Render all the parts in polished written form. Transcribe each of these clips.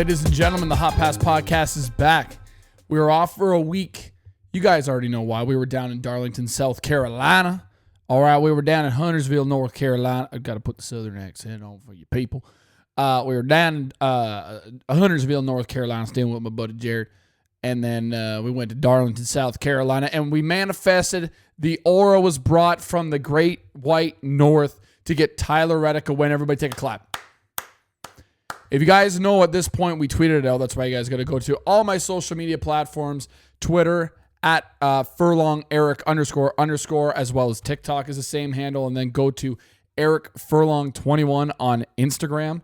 Ladies and gentlemen, the Hot Pass Podcast is back. We were off for a week. You guys already know why. We were down in Darlington, South Carolina. All right, we were down in Huntersville, North Carolina. I've got to put the southern accent on for you people. We were down in Huntersville, North Carolina, staying with my buddy Jared. And then we went to Darlington, South Carolina, and we manifested. The aura was brought from the great white north to get Tyler Reddick a win. Everybody take a clap. If you guys know at this point, we tweeted it out. That's why you guys got to go to all my social media platforms, Twitter at Furlong Eric __, as well as TikTok is the same handle. And then go to Eric Furlong 21 on Instagram.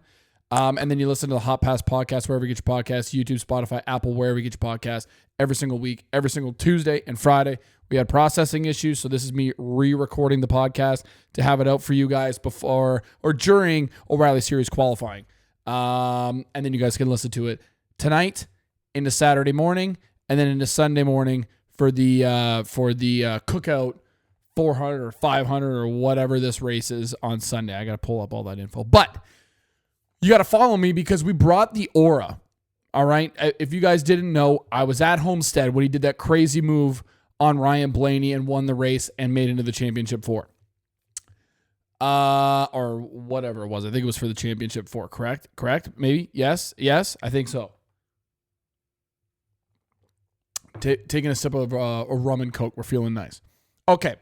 And then you listen to the Hot Pass Podcast, wherever you get your podcasts, YouTube, Spotify, Apple, wherever you get your podcasts, every single week, every single Tuesday and Friday. We had processing issues, so this is me re-recording the podcast to have it out for you guys before or during O'Reilly Series qualifying. And then you guys can listen to it tonight, into Saturday morning, and then into Sunday morning for the cookout 400 or 500 or whatever this race is on Sunday. I got to pull up all that info. But you got to follow me because we brought the aura, all right? If you guys didn't know, I was at Homestead when he did that crazy move on Ryan Blaney and won the race and made it into the championship four. Or whatever it was. I think it was for the championship four, correct? Maybe? Yes, I think so. Taking a sip of a rum and Coke. We're feeling nice. Okay.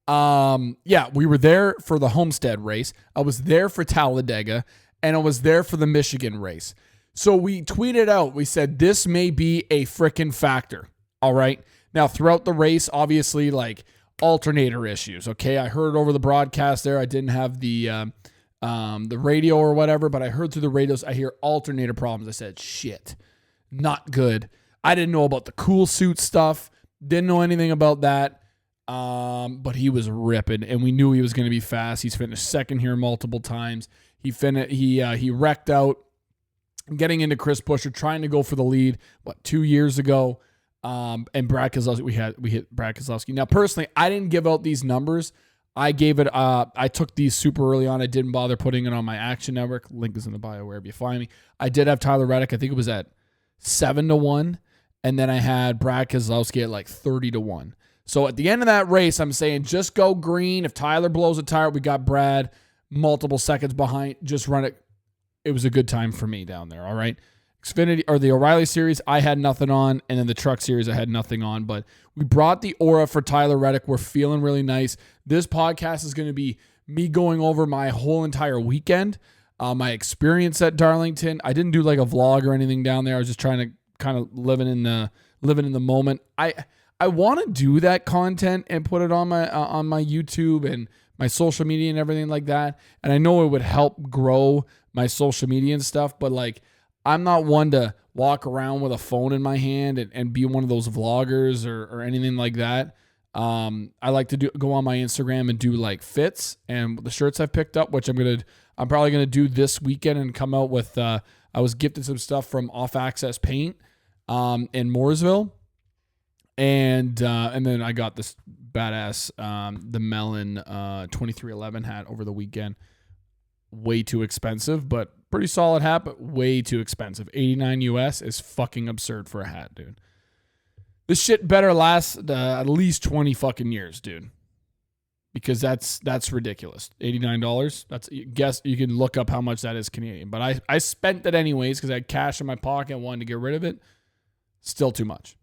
Yeah, we were there for the Homestead race. I was there for Talladega, and I was there for the Michigan race. So we tweeted out, we said, this may be a frickin' factor. All right. Now, throughout the race, obviously, like, alternator issues. Okay, I heard over the broadcast there. I didn't have the radio or whatever, but I heard through the radios. I hear alternator problems. I said, shit, not good. I didn't know about the cool suit stuff. Didn't know anything about that. But he was ripping, and we knew he was going to be fast. He's finished second here multiple times. He wrecked out, getting into Chris Buescher, trying to go for the lead. 2 years ago. And Brad Keselowski, we hit Brad Keselowski. Now, personally, I didn't give out these numbers. I took these super early on. I didn't bother putting it on my Action Network. Link is in the bio wherever you find me. I did have Tyler Reddick. I think it was at 7-1. And then I had Brad Keselowski at like 30-1. So at the end of that race, I'm saying just go green. If Tyler blows a tire, we got Brad multiple seconds behind. Just run it. It was a good time for me down there. All right. Xfinity or the O'Reilly Series, I had nothing on, and then the Truck Series, I had nothing on. But we brought the aura for Tyler Reddick. We're feeling really nice. This podcast is going to be me going over my whole entire weekend, my experience at Darlington. I didn't do like a vlog or anything down there. I was just trying to kind of living in the moment. I want to do that content and put it on my YouTube and my social media and everything like that. And I know it would help grow my social media and stuff, but like, I'm not one to walk around with a phone in my hand and be one of those vloggers or anything like that. I like to go on my Instagram and do like fits and the shirts I've picked up, which I'm probably gonna do this weekend and come out with. I was gifted some stuff from Off Access Paint in Mooresville, and then I got this badass the Melon 2311 hat over the weekend. Way too expensive, but pretty solid hat, but way too expensive. $89 US is fucking absurd for a hat, dude. This shit better last at least 20 fucking years, dude. Because that's ridiculous. $89. Guess you can look up how much that is Canadian. But I spent it anyways because I had cash in my pocket and wanted to get rid of it. Still too much.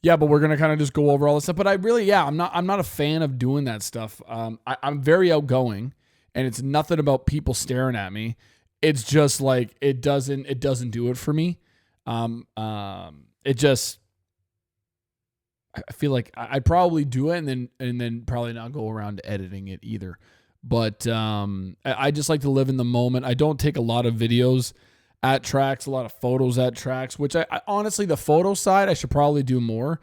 Yeah, but we're gonna kind of just go over all this stuff. But I'm not a fan of doing that stuff. I'm very outgoing, and it's nothing about people staring at me. It's just like it doesn't do it for me. I feel like I'd probably do it and then probably not go around editing it either. But I just like to live in the moment. I don't take a lot of videos at tracks, a lot of photos at tracks, which I honestly, the photo side, I should probably do more,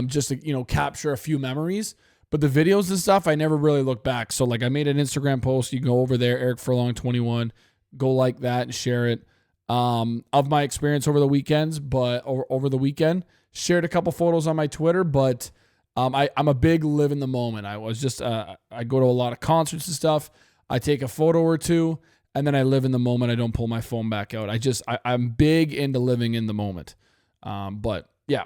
just to, capture a few memories. But the videos and stuff, I never really look back. So like I made an Instagram post. You can go over there, Eric Furlong 21, go like that and share it, of my experience over the weekends, over the weekend, shared a couple photos on my Twitter, but I'm a big live in the moment. I was just, I go to a lot of concerts and stuff. I take a photo or two. and then I live in the moment. I don't pull my phone back out. I'm big into living in the moment. But yeah,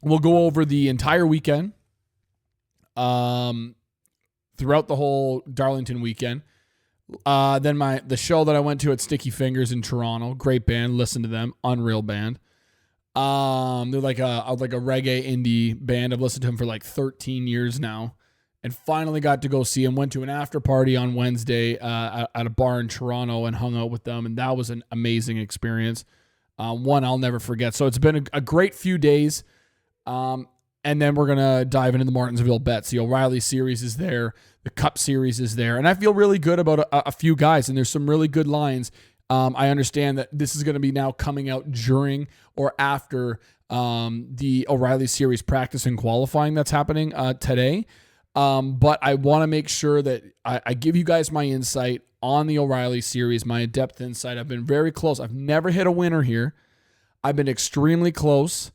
we'll go over the entire weekend. Throughout the whole Darlington weekend. Then the show that I went to at Sticky Fingers in Toronto, great band. Listen to them, unreal band. They're like a reggae indie band. I've listened to them for like 13 years now, and finally got to go see them. Went to an after party on Wednesday at a bar in Toronto and hung out with them, and that was an amazing experience. One I'll never forget. So it's been a great few days. And then we're going to dive into the Martinsville bets. The O'Reilly series is there. The Cup series is there. And I feel really good about a few guys, and there's some really good lines. I understand that this is going to be now coming out during or after the O'Reilly series practice and qualifying that's happening today. But I want to make sure that I give you guys my insight on the O'Reilly series, my in-depth insight. I've been very close. I've never hit a winner here. I've been extremely close.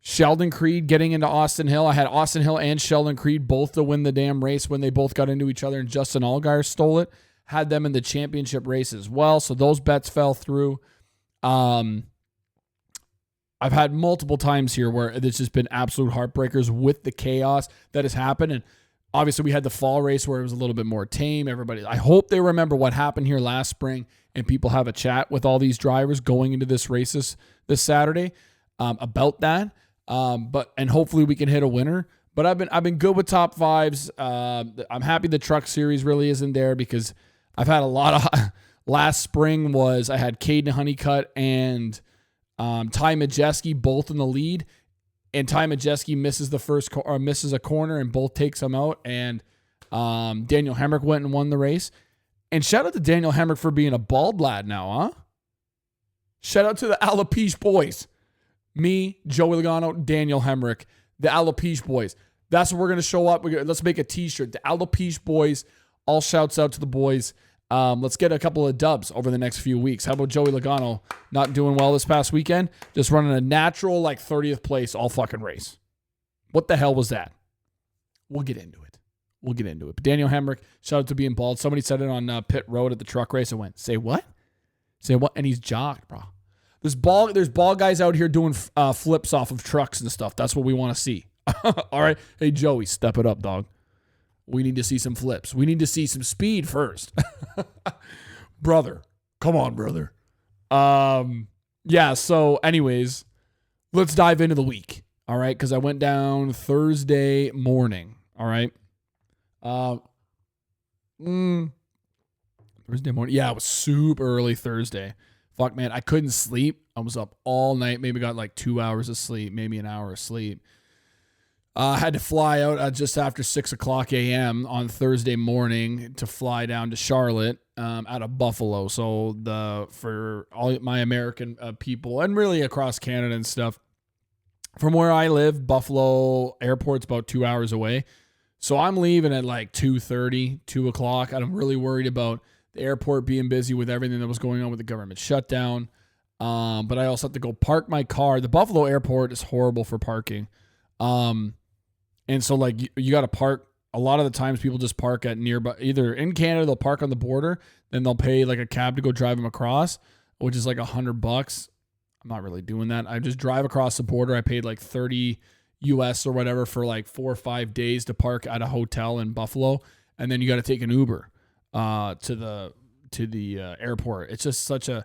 Sheldon Creed getting into Austin Hill. I had Austin Hill and Sheldon Creed both to win the damn race when they both got into each other, and Justin Allgaier stole it. Had them in the championship race as well, so those bets fell through. I've had multiple times here where it's just been absolute heartbreakers with the chaos that has happened, and obviously we had the fall race where it was a little bit more tame. I hope they remember what happened here last spring, and people have a chat with all these drivers going into this race this Saturday about that. And hopefully we can hit a winner. But I've been good with top fives. I'm happy the truck series really isn't there because I've had a lot of last spring I had Caden Honeycutt and Ty Majeski both in the lead, and Ty Majeski misses misses a corner and both takes him out, and Daniel Hemrick went and won the race. And shout out to Daniel Hemrick for being a bald lad now, huh? Shout out to the Alopecia boys. Me, Joey Logano, Daniel Hemrick, the Alopecia boys. That's what we're going to show up. Let's make a t-shirt. The Alopecia boys. All shouts out to the boys. Let's get a couple of dubs over the next few weeks. How about Joey Logano not doing well this past weekend? Just running a natural 30th place all fucking race. What the hell was that? We'll get into it. But Daniel Hemrick, shout out to being bald. Somebody said it on pit road at the truck race. I went, say what? And he's jocked, bro. There's ball guys out here doing flips off of trucks and stuff. That's what we want to see. All right. Hey, Joey, step it up, dog. We need to see some flips. We need to see some speed first. Brother. Come on, brother. Yeah, so anyways, let's dive into the week. All right, because I went down Thursday morning. All right. Thursday morning. Yeah, it was super early Thursday. Fuck, man, I couldn't sleep. I was up all night. Maybe got 2 hours of sleep, maybe an hour of sleep. I had to fly out just after 6 o'clock a.m. on Thursday morning to fly down to Charlotte out of Buffalo. So for all my American people and really across Canada and stuff, from where I live, Buffalo Airport's about 2 hours away. So I'm leaving at 2:30, 2 o'clock. I'm really worried about the airport being busy with everything that was going on with the government shutdown. But I also have to go park my car. The Buffalo airport is horrible for parking. And so you got to park. A lot of the times people just park at nearby, either in Canada, they'll park on the border, then they'll pay a cab to go drive them across, which is $100. I'm not really doing that. I just drive across the border. I paid $30 US or whatever for 4 or 5 days to park at a hotel in Buffalo. And then you got to take an Uber to the airport. It's just such a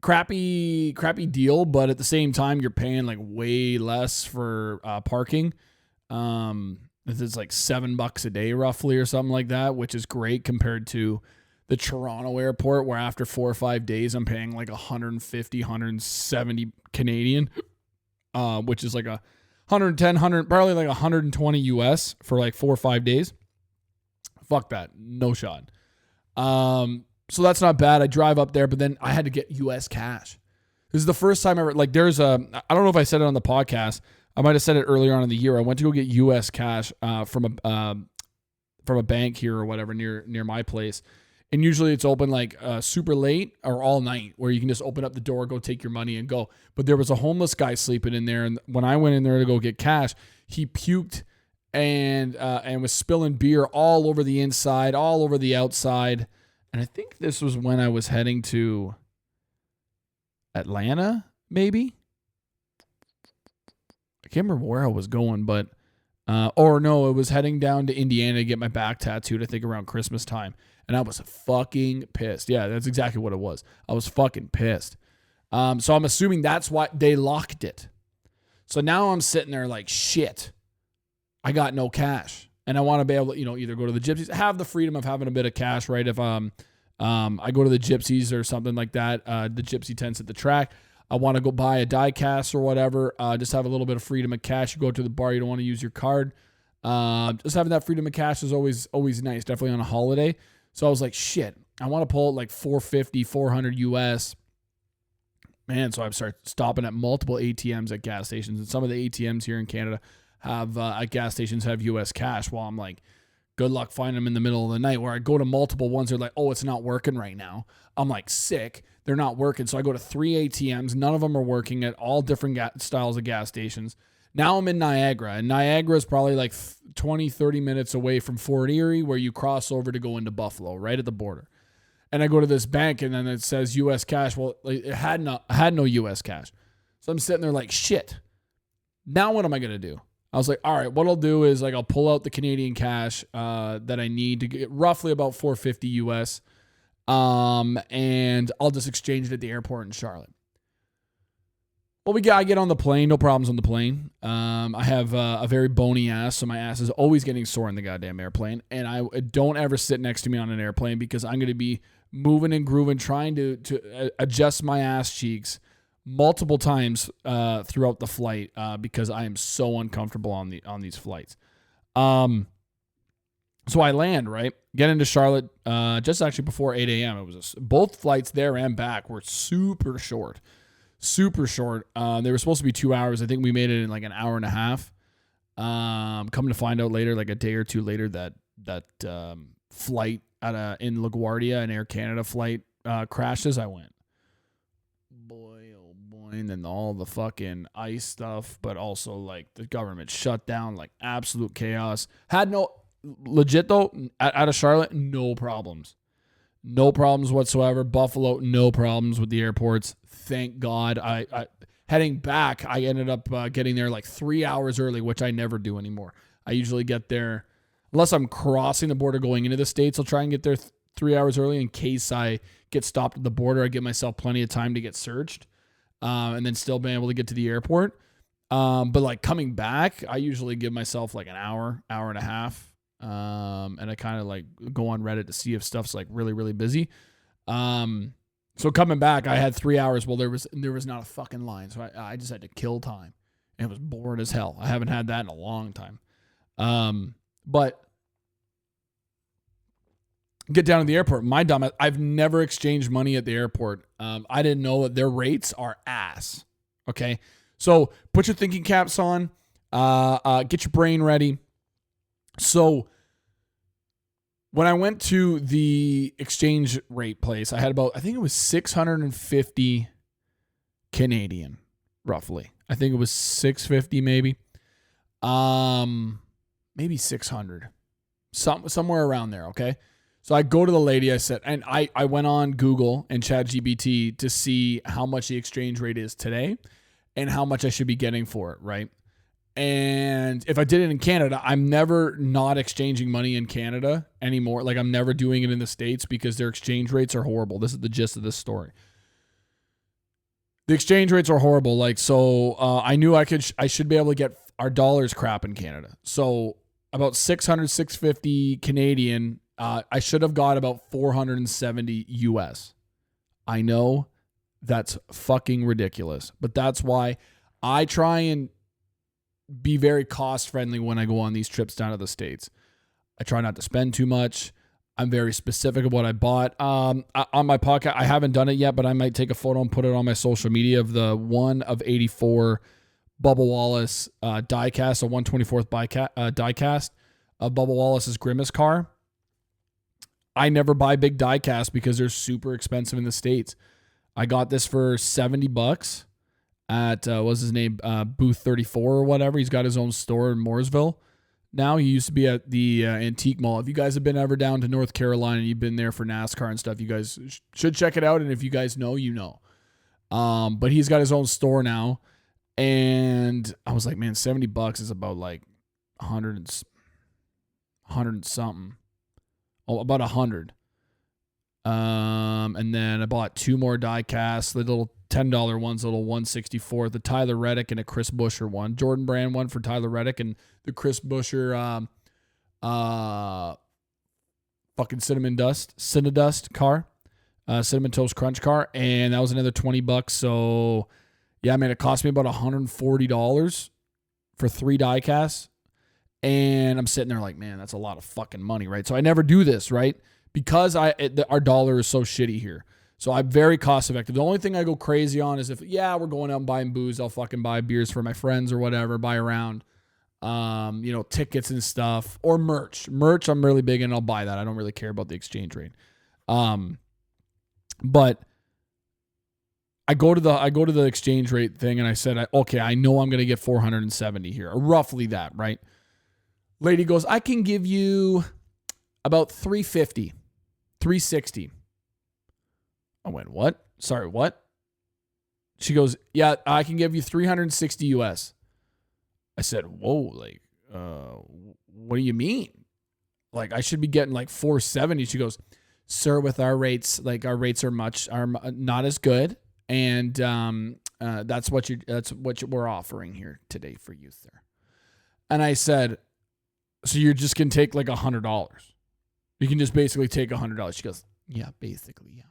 crappy deal, but at the same time, you're paying way less for parking. It's $7 a day roughly or something like that, which is great compared to the Toronto airport, where after 4 or 5 days, I'm paying 150, 170 Canadian, which is 110, probably 120 US for 4 or 5 days. Fuck that. No shot. So that's not bad. I drive up there, but then I had to get US cash. This is the first time ever, I don't know if I said it on the podcast. I might have said it earlier on in the year. I went to go get US cash from a bank here or whatever near my place. And usually it's open super late or all night, where you can just open up the door, go take your money and go. But there was a homeless guy sleeping in there. And when I went in there to go get cash, he puked and was spilling beer all over the inside, all over the outside. And I think this was when I was heading to Atlanta, maybe. I can't remember where I was going, but or no, it was heading down to Indiana to get my back tattooed, I think around Christmas time. And I was fucking pissed. Yeah, that's exactly what it was. I was fucking pissed. So I'm assuming that's why they locked it. So now I'm sitting there like, shit, I got no cash. And I want to be able to, either go to the Gypsies, have the freedom of having a bit of cash, right? If I go to the Gypsies or something like that, the Gypsy tents at the track, I want to go buy a die cast or whatever, just have a little bit of freedom of cash. You go to the bar, you don't want to use your card. Just having that freedom of cash is always nice, definitely on a holiday. So I was like, shit, I want to pull out like $450, $400 US. Man, so I started stopping at multiple ATMs at gas stations. And some of the ATMs here in Canada have, at gas stations, have US cash. Well, I'm like, good luck finding them in the middle of the night. Where I go to multiple ones, they're like, oh, it's not working right now. I'm like, sick. They're not working. So I go to 3 ATMs. None of them are working at all different styles of gas stations. Now I'm in Niagara. And Niagara is probably like 20, 30 minutes away from Fort Erie, where you cross over to go into Buffalo, right at the border. And I go to this bank, and then it says U.S. cash. Well, it had no U.S. cash. So I'm sitting there like, shit. Now what am I going to do? I was like, all right, what I'll do is like I'll pull out the Canadian cash that I need to get roughly about $450 US. And I'll just exchange it at the airport in Charlotte. Well, I get on the plane, no problems on the plane. I have a very bony ass, so my ass is always getting sore in the goddamn airplane. And I don't ever sit next to me on an airplane because I'm going to be moving and grooving, trying to adjust my ass cheeks multiple times throughout the flight because I am so uncomfortable on these flights. So I land, right? Get into Charlotte just actually before 8 a.m. It was both flights there and back were super short. Super short. They were supposed to be 2 hours. I think we made it in like an hour and a half. Come to find out later, like a day or two later, that flight in LaGuardia, an Air Canada flight, crashes. I went, boy, oh boy. And then all the fucking ice stuff, but also like the government shut down, like absolute chaos. Legit though, out of Charlotte, no problems. No problems whatsoever. Buffalo, no problems with the airports. Thank God. I heading back, I ended up getting there like 3 hours early, which I never do anymore. I usually get there, unless I'm crossing the border going into the States, I'll try and get there 3 hours early in case I get stopped at the border. I give myself plenty of time to get searched and then still being able to get to the airport. But like coming back, I usually give myself like an hour and a half. And I kind of like go on Reddit to see if stuff's like really, really busy. So coming back, I had 3 hours. Well, there was not a fucking line. So I just had to kill time. And it was bored as hell. I haven't had that in a long time. But get down to the airport. My dumb ass, I've never exchanged money at the airport. I didn't know that their rates are ass. Okay. So put your thinking caps on, get your brain ready. So when I went to the exchange rate place, I had I think it was 650 Canadian, roughly. I think it was 650 maybe. Maybe 600. Somewhere around there, okay? So I go to the lady, I said, and I went on Google and ChatGPT to see how much the exchange rate is today and how much I should be getting for it, right? And if I did it in Canada, I'm never not exchanging money in Canada anymore. Like I'm never doing it in the States because their exchange rates are horrible. This is the gist of this story. The exchange rates are horrible. Like, so I knew I should be able to get our dollars crap in Canada. So about 650 Canadian, I should have got about 470 US. I know that's fucking ridiculous, but that's why I try and be very cost friendly when I go on these trips down to the States. I try not to spend too much. I'm very specific of what I bought. On my podcast, I haven't done it yet, but I might take a photo and put it on my social media of the 1 of 84 Bubba Wallace diecast, a 1/24th diecast of Bubba Wallace's Grimace car. I never buy big diecast because they're super expensive in the States. I got this for $70 at, what's his name? Booth 34 or whatever. He's got his own store in Mooresville. now. He used to be at the Antique Mall. If you guys have been ever down to North Carolina and you've been there for NASCAR and stuff, you guys should check it out. And if you guys know, you know. But he's got his own store now. And I was like, man, $70 is about like 100 and something. Oh, about 100. And then I bought 2 more die casts, the little $10 ones, little 164, the Tyler Reddick and a Chris Buescher one, Jordan Brand one for Tyler Reddick, and the Chris Buescher fucking cinnamon dust car, cinnamon toast crunch car, and that was another $20. So yeah, man, it cost me about $140 for 3 die casts, and I'm sitting there like, man, that's a lot of fucking money, right? So I never do this, right? Because our dollar is so shitty here. So I'm very cost effective. The only thing I go crazy on is if, we're going out and buying booze, I'll fucking buy beers for my friends or whatever, buy around, tickets and stuff, or merch. Merch, I'm really big and I'll buy that. I don't really care about the exchange rate. But I go to the exchange rate thing and I said, okay, I know I'm going to get 470 here, or roughly that, right? Lady goes, I can give you about 350, 360. I went, what? Sorry, what? She goes, yeah, I can give you 360 US. I said, whoa, like, what do you mean? Like, I should be getting like 470. She goes, sir, with our rates, like our rates are not as good. And that's what we're offering here today for you, sir. And I said, so you're just going to take like $100. You can just basically take $100. She goes, yeah, basically, yeah.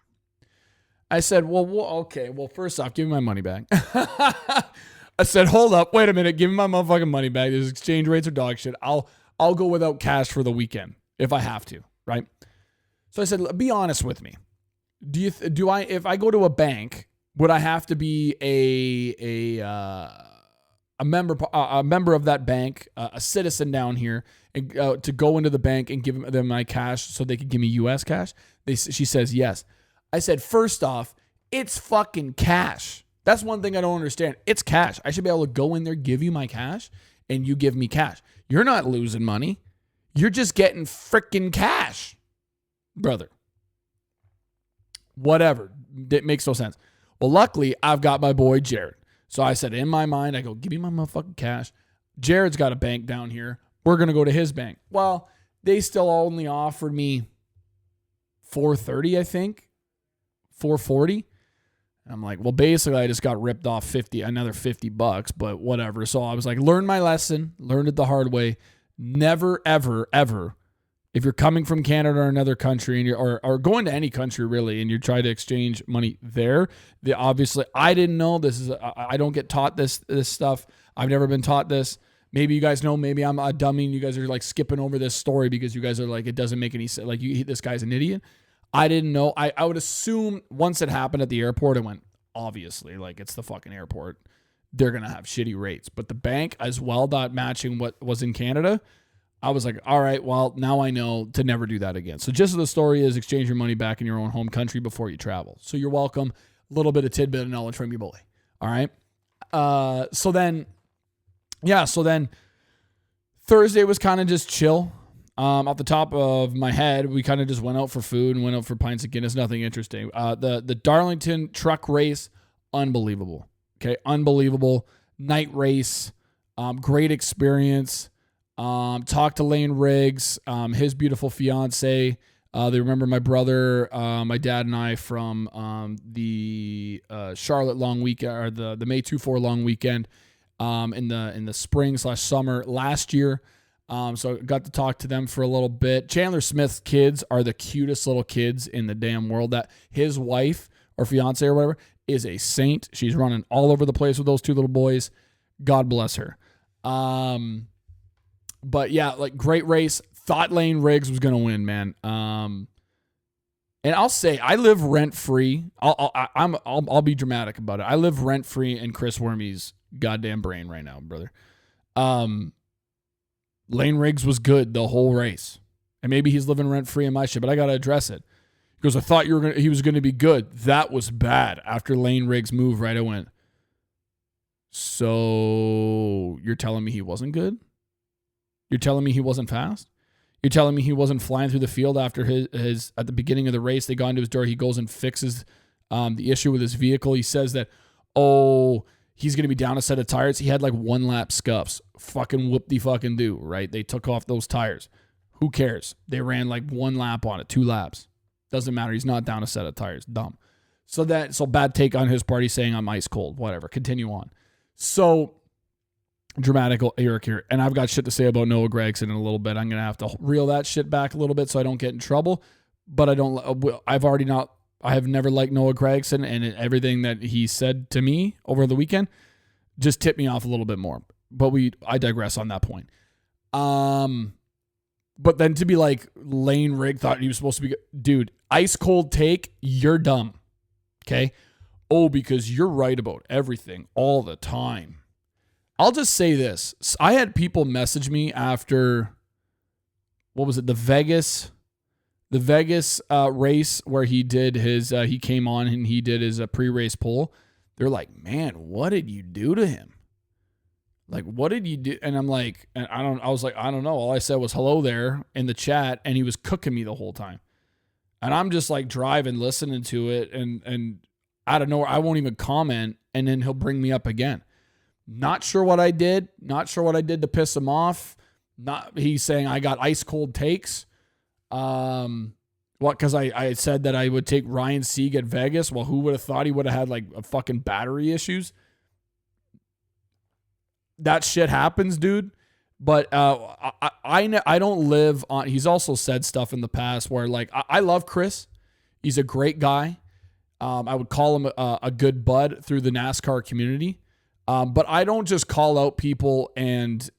I said, well, okay. Well, first off, give me my money back. I said, hold up. Wait a minute. Give me my motherfucking money back. These exchange rates are dog shit. I'll go without cash for the weekend if I have to, right? So I said, be honest with me. If I go to a bank, would I have to be a member of that bank, a citizen down here, and to go into the bank and give them my cash so they could give me U.S. cash? She says yes. I said, first off, it's fucking cash. That's one thing I don't understand. It's cash. I should be able to go in there, give you my cash, and you give me cash. You're not losing money. You're just getting freaking cash, brother. Whatever. It makes no sense. Well, luckily, I've got my boy Jared. So I said, in my mind, I go, give me my motherfucking cash. Jared's got a bank down here. We're going to go to his bank. Well, they still only offered me $430, I think. $440. I'm like, well, basically, I just got ripped off another $50, but whatever. So I was like, learn my lesson, learned it the hard way. Never, ever, ever, if you're coming from Canada or another country, and or going to any country really, and you're trying to exchange money there, obviously, I didn't know this. I don't get taught this stuff. I've never been taught this. Maybe you guys know. Maybe I'm a dummy, and you guys are like skipping over this story because you guys are like, it doesn't make any sense. Like, this guy's an idiot. I didn't know. I would assume once it happened at the airport, it went, obviously, like, it's the fucking airport. They're going to have shitty rates. But the bank as well, not matching what was in Canada, I was like, all right, well, now I know to never do that again. So just the story is exchange your money back in your own home country before you travel. So you're welcome. A little bit of tidbit of knowledge from your boy. All right. So then Thursday was kind of just chill. Off the top of my head, we kind of just went out for food and went out for pints of Guinness. Nothing interesting. The Darlington truck race, unbelievable. Okay, unbelievable. Night race, great experience. Talked to Lane Riggs, his beautiful fiance. They remember my brother, my dad, and I from the Charlotte long weekend, or the May 2-4 long weekend, in the spring/summer last year. So I got to talk to them for a little bit. Chandler Smith's kids are the cutest little kids in the damn world. That his wife or fiance or whatever is a saint. She's running all over the place with those 2 little boys. God bless her. But yeah, like, great race. Thought Lane Riggs was going to win, man. And I'll say, I live rent free. I'll be dramatic about it. I live rent free in Chris Wormy's goddamn brain right now, brother. Lane Riggs was good the whole race. And maybe he's living rent free in my shit, but I got to address it. He goes, I thought he was going to be good. That was bad. After Lane Riggs' move, right, I went, so you're telling me he wasn't good? You're telling me he wasn't fast? You're telling me he wasn't flying through the field after his at the beginning of the race, they got into his door. He goes and fixes the issue with his vehicle. He says that, he's going to be down a set of tires. He had like 1 lap scuffs. Fucking whoop-de-fucking-do, right? They took off those tires. Who cares? They ran like 1 lap on it, 2 laps. Doesn't matter. He's not down a set of tires. Dumb. So bad take on his part. He's saying I'm ice cold. Whatever. Continue on. So dramatic Eric here. And I've got shit to say about Noah Gragson in a little bit. I'm going to have to reel that shit back a little bit so I don't get in trouble. But I have never liked Noah Gragson, and everything that he said to me over the weekend just tipped me off a little bit more. But I digress on that point. But then to be like, Lane Rigg thought he was supposed to be, dude, ice cold take, you're dumb. Okay? Because you're right about everything all the time. I'll just say this. I had people message me after, what was it, the Vegas race where he did he came on and he did his pre-race poll. They're like, man, what did you do to him? Like, what did you do? And I'm like, I was like, I don't know. All I said was hello there in the chat, and he was cooking me the whole time. And I'm just like driving, listening to it, and out of nowhere, I won't even comment, and then he'll bring me up again. Not sure what I did. Not sure what I did to piss him off. He's saying I got ice cold takes. Because I said that I would take Ryan Sieg at Vegas. Well, who would have thought he would have had like a fucking battery issues? That shit happens, dude. But I don't live on. He's also said stuff in the past where like I love Chris. He's a great guy. I would call him a good bud through the NASCAR community. But I don't just call out people and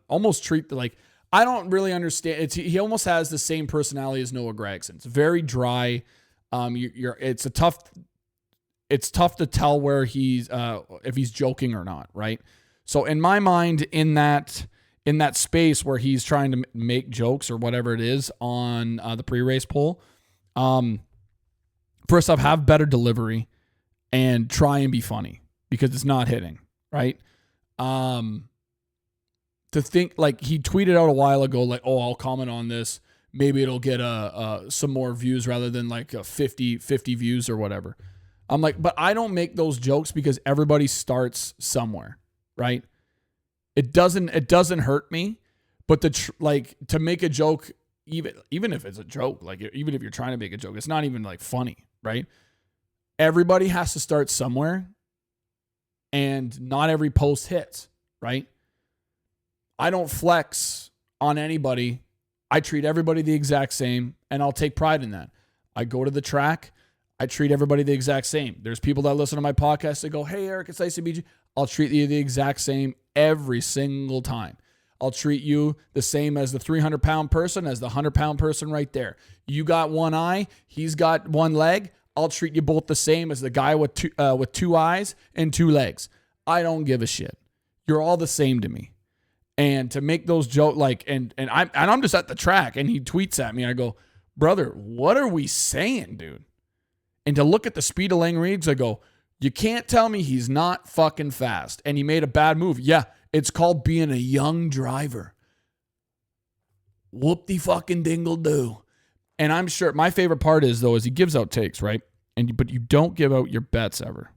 almost treat like. I don't really understand. He almost has the same personality as Noah Gragson. It's very dry. It's tough to tell where he's if he's joking or not, right? So in my mind, in that space where he's trying to make jokes or whatever it is on the pre-race poll, first off, have better delivery and try and be funny because it's not hitting, right? To think like he tweeted out a while ago, like, I'll comment on this. Maybe it'll get some more views rather than like 50 views or whatever. I'm like, but I don't make those jokes because everybody starts somewhere, right? It doesn't hurt me, but to make a joke, even if it's a joke, like even if you're trying to make a joke, it's not even like funny, right? Everybody has to start somewhere, and not every post hits, right? I don't flex on anybody. I treat everybody the exact same, and I'll take pride in that. I go to the track. I treat everybody the exact same. There's people that listen to my podcast that go, hey, Eric, it's nice to meet you. I'll treat you the exact same every single time. I'll treat you the same as the 300-pound person, as the 100-pound person right there. You got one eye. He's got one leg. I'll treat you both the same as the guy with two eyes and 2 legs. I don't give a shit. You're all the same to me. And to make those jokes, like, and I'm just at the track, and he tweets at me. I go, brother, what are we saying, dude? And to look at the speed of Lang Riggs, I go, you can't tell me he's not fucking fast. And he made a bad move. Yeah, it's called being a young driver. Whoop-de-fucking-dingle-do. And I'm sure my favorite part is he gives out takes, right? But you don't give out your bets ever.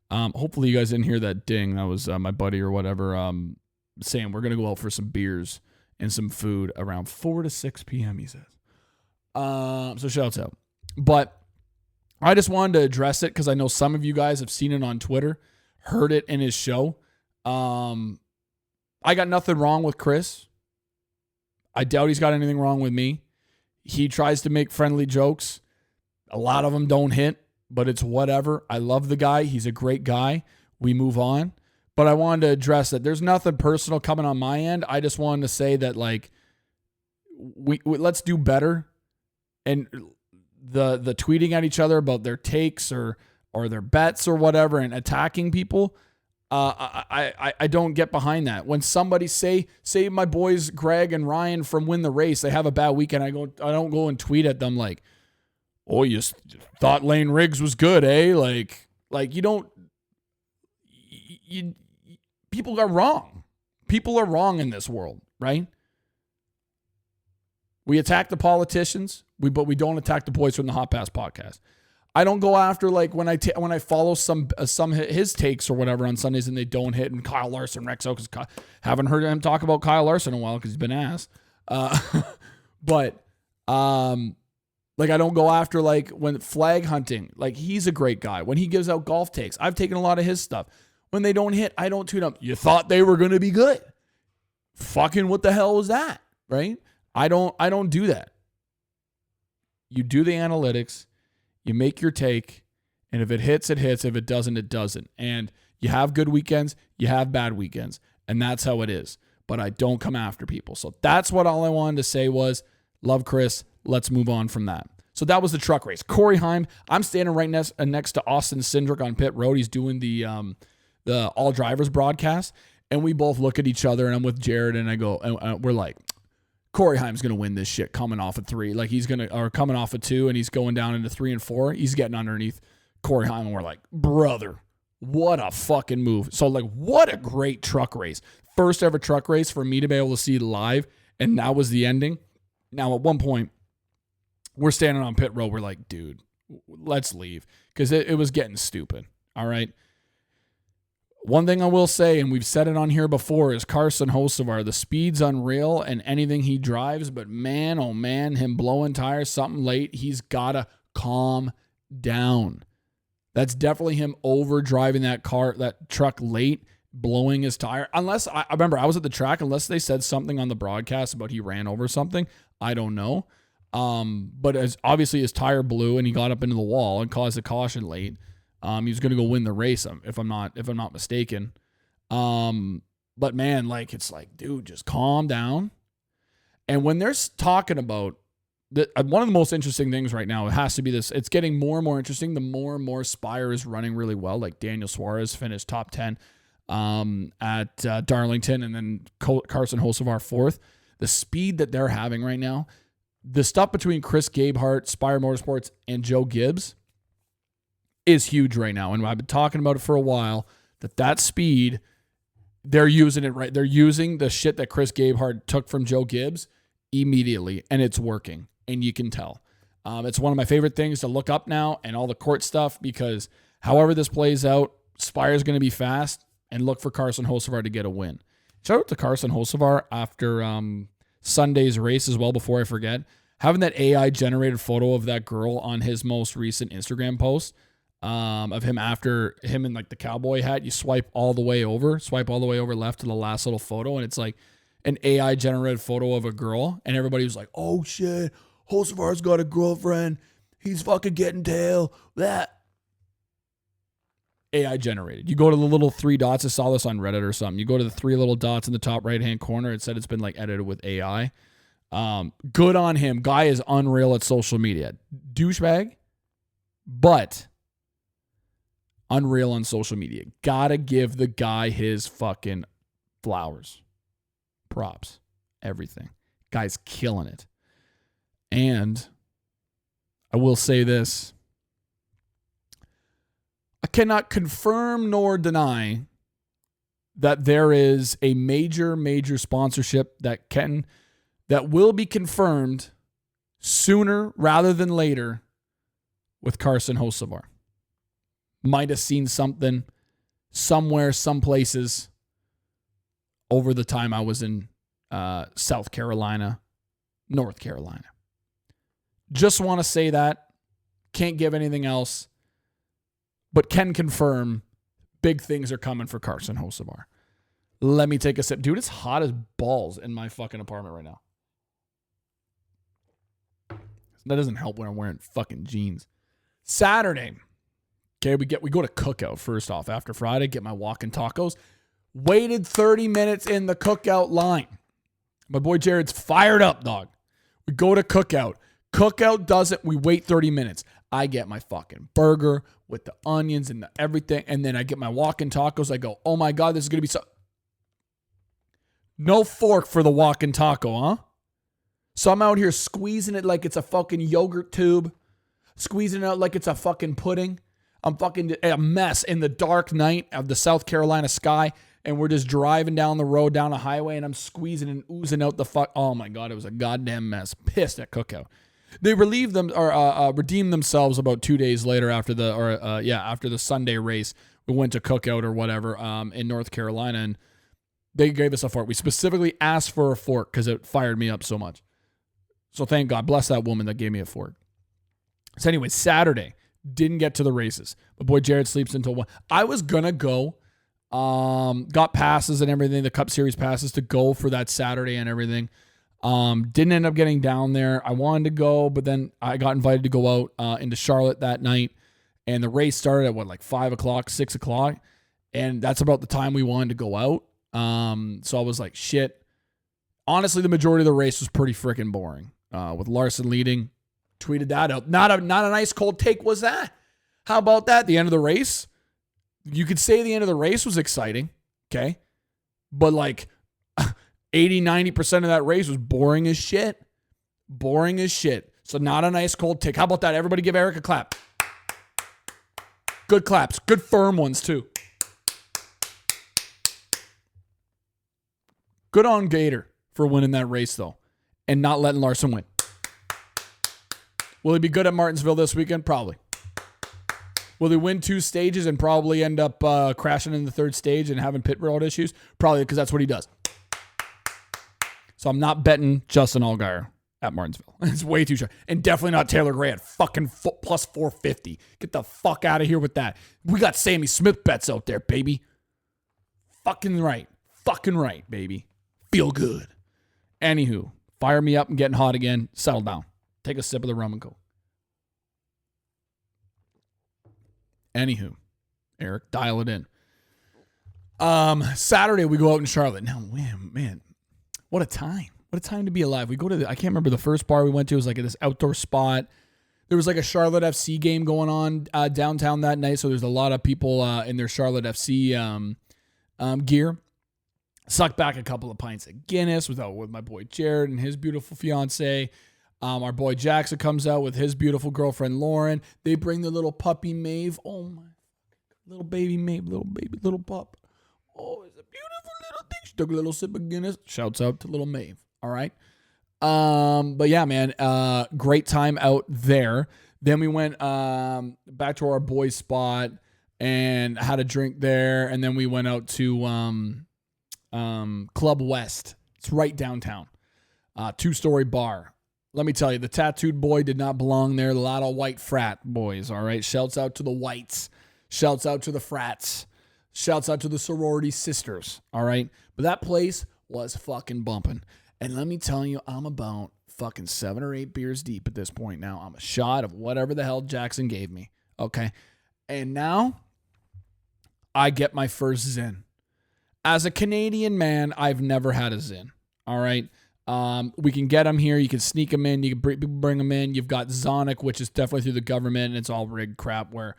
Hopefully you guys didn't hear that ding. That was my buddy or whatever. Saying we're going to go out for some beers and some food around 4 to 6 p.m., he says. So shouts out. But I just wanted to address it because I know some of you guys have seen it on Twitter, heard it in his show. I got nothing wrong with Chris. I doubt he's got anything wrong with me. He tries to make friendly jokes. A lot of them don't hit, but it's whatever. I love the guy. He's a great guy. We move on. But I wanted to address that. There's nothing personal coming on my end. I just wanted to say that, like, we let's do better. And the tweeting at each other about their takes or their bets or whatever and attacking people, I don't get behind that. When somebody say my boys Greg and Ryan from Win the Race, they have a bad weekend, I don't go and tweet at them like, oh, you thought Lane Riggs was good, eh? Like you don't. People are wrong. People are wrong in this world, right? We attack the politicians, but we don't attack the boys from the Hot Pass podcast. I don't go after like when I follow some his takes or whatever on Sundays and they don't hit, and Kyle Larson, Rexo, because haven't heard him talk about Kyle Larson in a while because he's been asked. But like I don't go after like when flag hunting, like he's a great guy. When he gives out golf takes, I've taken a lot of his stuff. When they don't hit, I don't tune up. You thought they were going to be good. Fucking what the hell was that? Right? I don't do that. You do the analytics, you make your take, and if it hits, it hits. If it doesn't, it doesn't. And you have good weekends, you have bad weekends, and that's how it is. But I don't come after people. So that's what all I wanted to say was, love Chris, let's move on from that. So that was the truck race. Corey Heim, I'm standing right next to Austin Cindric on pit road. He's doing the all drivers broadcast, and we both look at each other, and I'm with Jared, and I go, and we're like, Corey Heim's going to win this shit coming off of 3. Like or coming off of 2 and he's going down into 3 and 4. He's getting underneath Corey Heim and we're like, brother, what a fucking move. So like, what a great truck race. First ever truck race for me to be able to see live. And that was the ending. Now at one point we're standing on pit road. We're like, dude, let's leave. Cause it was getting stupid. All right. One thing I will say, and we've said it on here before, is Carson Hocevar. The speed's unreal and anything he drives, but man, oh man, him blowing tires, something late, he's got to calm down. That's definitely him over driving that truck late, blowing his tire. Unless, I remember I was at the track, unless they said something on the broadcast about he ran over something, I don't know. But as obviously his tire blew and he got up into the wall and caused a caution late. He was going to go win the race, if I'm not mistaken. But man, like, it's like, dude, just calm down. And when they're talking about one of the most interesting things right now, it has to be this. It's getting more and more interesting. The more and more Spire is running really well. Like Daniel Suarez finished top 10 at Darlington, and then Carson Hocevar 4th. The speed that they're having right now, the stuff between Chris Gabehart, Spire Motorsports, and Joe Gibbs is huge right now. And I've been talking about it for a while, that speed, they're using it right. They're using the shit that Chris Gabehart took from Joe Gibbs immediately, and it's working. And you can tell. It's one of my favorite things to look up now and all the court stuff, because however this plays out, Spire's going to be fast, and look for Carson Hocevar to get a win. Shout out to Carson Hocevar after Sunday's race as well, before I forget. Having that AI-generated photo of that girl on his most recent Instagram post, of him after him in like the cowboy hat, you swipe all the way over left to the last little photo, and it's like an AI generated photo of a girl, and everybody was like, oh shit, Hocevar's got a girlfriend, he's fucking getting tail, that AI generated. You go to the little 3 dots, I saw this on Reddit or something, you go to the 3 little dots in the top right hand corner, it said it's been like edited with AI. Good on him. Guy is unreal at social media. Douchebag, but unreal on social media. Gotta give the guy his fucking flowers. Props. Everything. Guy's killing it. And I will say this. I cannot confirm nor deny that there is a major sponsorship that will be confirmed sooner rather than later with Carson Hocevar. Might have seen something somewhere, some places over the time I was in South Carolina, North Carolina. Just want to say that. Can't give anything else, but can confirm big things are coming for Carson Hocevar. Let me take a sip. Dude, it's hot as balls in my fucking apartment right now. That doesn't help when I'm wearing fucking jeans. Saturday. Okay, we go to Cookout first off. After Friday, get my walking tacos. Waited 30 minutes in the Cookout line. My boy Jared's fired up, dog. We go to Cookout. Cookout does it. We wait 30 minutes. I get my fucking burger with the onions and the everything. And then I get my walking tacos. I go, oh my God, this is going to be so... No fork for the walking taco, huh? So I'm out here squeezing it like it's a fucking yogurt tube. Squeezing it out like it's a fucking pudding. I'm fucking a mess in the dark night of the South Carolina sky. and we're just driving down the road, down a highway, and I'm squeezing and oozing out the fuck. Oh my God, it was a goddamn mess. Pissed at Cookout. They redeemed themselves about 2 days later after the Sunday race. We went to Cookout or whatever in North Carolina, and they gave us a fork. We specifically asked for a fork because it fired me up so much. So thank God. Bless that woman that gave me a fork. So anyway, Saturday, didn't get to the races. My boy Jared sleeps until 1. I was going to go. Got passes and everything, the Cup Series passes to go for that Saturday and everything. Didn't end up getting down there. I wanted to go, but then I got invited to go out into Charlotte that night. And the race started at 5 o'clock, 6 o'clock. And that's about the time we wanted to go out. So I was like, shit. Honestly, the majority of the race was pretty freaking boring. With Larson leading, tweeted that out. Not a nice cold take was that. How about that? The end of the race? You could say the end of the race was exciting. Okay. But 80-90% of that race was boring as shit. Boring as shit. So not a nice cold take. How about that? Everybody give Eric a clap. Good claps. Good firm ones too. Good on Gator for winning that race though. And not letting Larson win. Will he be good at Martinsville this weekend? Probably. Will he win 2 stages and probably end up crashing in the 3rd stage and having pit road issues? Probably, because that's what he does. So I'm not betting Justin Allgaier at Martinsville. It's way too short. And definitely not Taylor Gray at fucking plus 450. Get the fuck out of here with that. We got Sammy Smith bets out there, baby. Fucking right. Fucking right, baby. Feel good. Anywho, fire me up and getting hot again. Settle down. Take a sip of the rum and coke. Anywho, Eric, dial it in. Saturday we go out in Charlotte. Now, man, what a time. What a time to be alive. We go to I can't remember the first bar we went to. It was this outdoor spot. There was a Charlotte FC game going on downtown that night. So there's a lot of people in their Charlotte FC gear. Sucked back a couple of pints of Guinness with my boy Jared and his beautiful fiance. Our boy Jackson comes out with his beautiful girlfriend Lauren. They bring their little puppy Maeve. Oh my, little baby Maeve, little pup. Oh, it's a beautiful little thing. She took a little sip of Guinness. Shouts out to little Maeve. All right. But yeah, man, great time out there. Then we went back to our boys' spot and had a drink there, and then we went out to Club West. It's right downtown. 2-story bar. Let me tell you, the tattooed boy did not belong there. A lot of white frat boys, all right? Shouts out to the whites. Shouts out to the frats. Shouts out to the sorority sisters, all right? But that place was fucking bumping. And let me tell you, I'm about fucking 7 or 8 beers deep at this point now. I'm a shot of whatever the hell Jackson gave me, okay? And now I get my first Zin. As a Canadian man, I've never had a Zin, all right? We can get them here. You can sneak them in. You can bring them in. You've got Zonic, which is definitely through the government, and it's all rigged crap where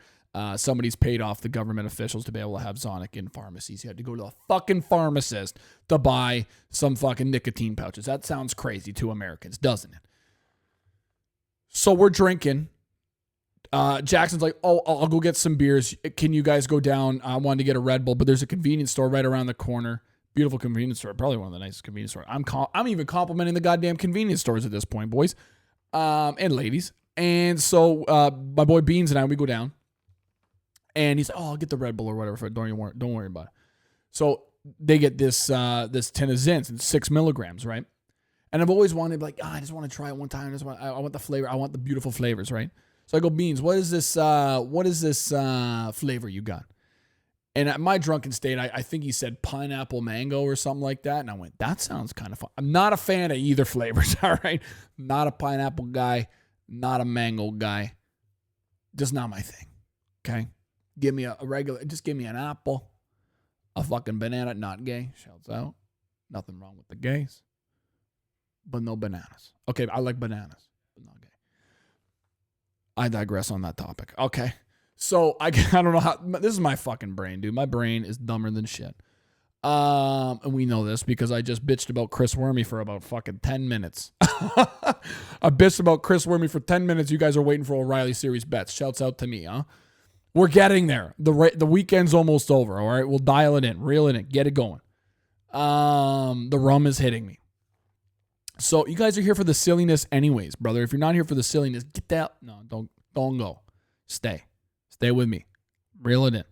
somebody's paid off the government officials to be able to have Zonic in pharmacies. You have to go to the fucking pharmacist to buy some fucking nicotine pouches. That sounds crazy to Americans, doesn't it? So we're drinking. Jackson's like, oh, I'll go get some beers. Can you guys go down? I wanted to get a Red Bull, but there's a convenience store right around the corner. Beautiful convenience store. Probably one of the nicest convenience stores. I'm even complimenting the goddamn convenience stores at this point, boys and ladies. And so my boy Beans and I, we go down. And he's like, oh, I'll get the Red Bull or whatever. Don't worry about it. So they get this tin of Zins, and 6 milligrams, right? And I've always wanted, I just want to try it one time. I want the flavor. I want the beautiful flavors, right? So I go, Beans, what is this flavor you got? And at my drunken state, I think he said pineapple mango or something like that. And I went, that sounds kind of fun. I'm not a fan of either flavors, all right? Not a pineapple guy, not a mango guy. Just not my thing, okay? Give me just give me an apple, a fucking banana, not gay, shouts out. Nothing wrong with the gays, but no bananas. Okay, I like bananas, but not gay. I digress on that topic. Okay. So I don't know how, this is my fucking brain, dude. My brain is dumber than shit. And we know this because I just bitched about Chris Wormy for about fucking 10 minutes. I bitched about Chris Wormy for 10 minutes. You guys are waiting for O'Reilly Series bets. Shouts out to me, huh? We're getting there. The weekend's almost over. All right, we'll dial it in, reel it in, get it going. The rum is hitting me. So you guys are here for the silliness, anyways, brother. If you're not here for the silliness, get that. No, don't go. Stay with me. Reel it in.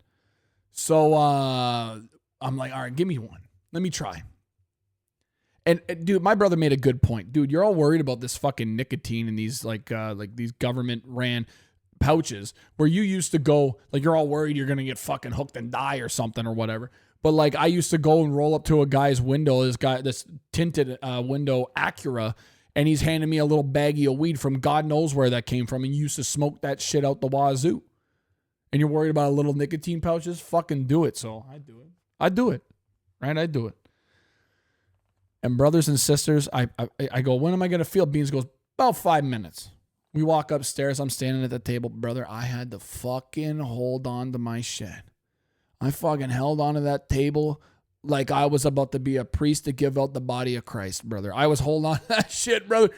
So I'm like, all right, give me one. Let me try. And dude, my brother made a good point. Dude, you're all worried about this fucking nicotine in these like these government ran pouches where you used to go, like you're all worried you're gonna get fucking hooked and die or something or whatever. But like I used to go and roll up to a guy's window, this tinted window Acura, and he's handing me a little baggie of weed from God knows where that came from, and you used to smoke that shit out the wazoo. And you're worried about a little nicotine pouches? Fucking do it. So I do it. Right? I do it. And brothers and sisters, I go, when am I going to feel? Beans goes, about 5 minutes. We walk upstairs. I'm standing at the table. Brother, I had to fucking hold on to my shit. I fucking held on to that table like I was about to be a priest to give out the body of Christ, brother. I was holding on to that shit, brother.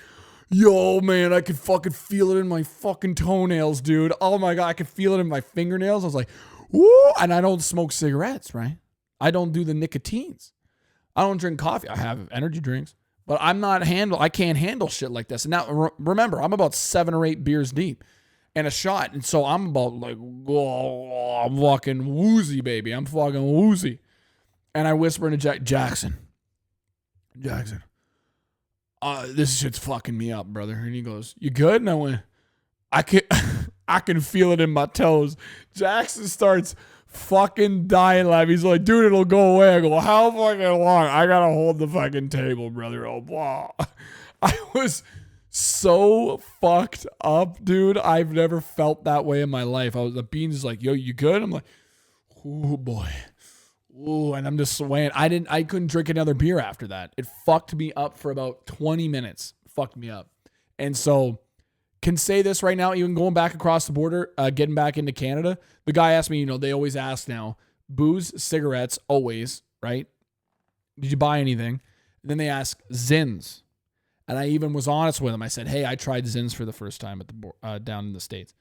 Yo, man, I could fucking feel it in my fucking toenails, dude. Oh, my God, I could feel it in my fingernails. I was like, woo. And I don't smoke cigarettes, right? I don't do the nicotines. I don't drink coffee. I have energy drinks. But I can't handle shit like this. And now, remember, I'm about 7 or 8 beers deep and a shot. And so I'm about like, oh, I'm fucking woozy, baby. I'm fucking woozy. And I whisper into Jackson, this shit's fucking me up, brother. And he goes, you good? And I went, I can feel it in my toes. Jackson starts fucking dying laughing. He's like, dude, it'll go away. I go, how fucking long? I gotta hold the fucking table, brother. Oh, blah. I was so fucked up, dude. I've never felt that way in my life. The Beans is like, yo, you good? I'm like, oh boy. Ooh, and I'm just swaying. I couldn't drink another beer after that. It fucked me up for about 20 minutes. Fucked me up. And so can say this right now, even going back across the border, getting back into Canada, the guy asked me, they always ask now, booze, cigarettes, always, right? Did you buy anything? And then they ask Zins. And I even was honest with him. I said, hey, I tried Zins for the first time at down in the States.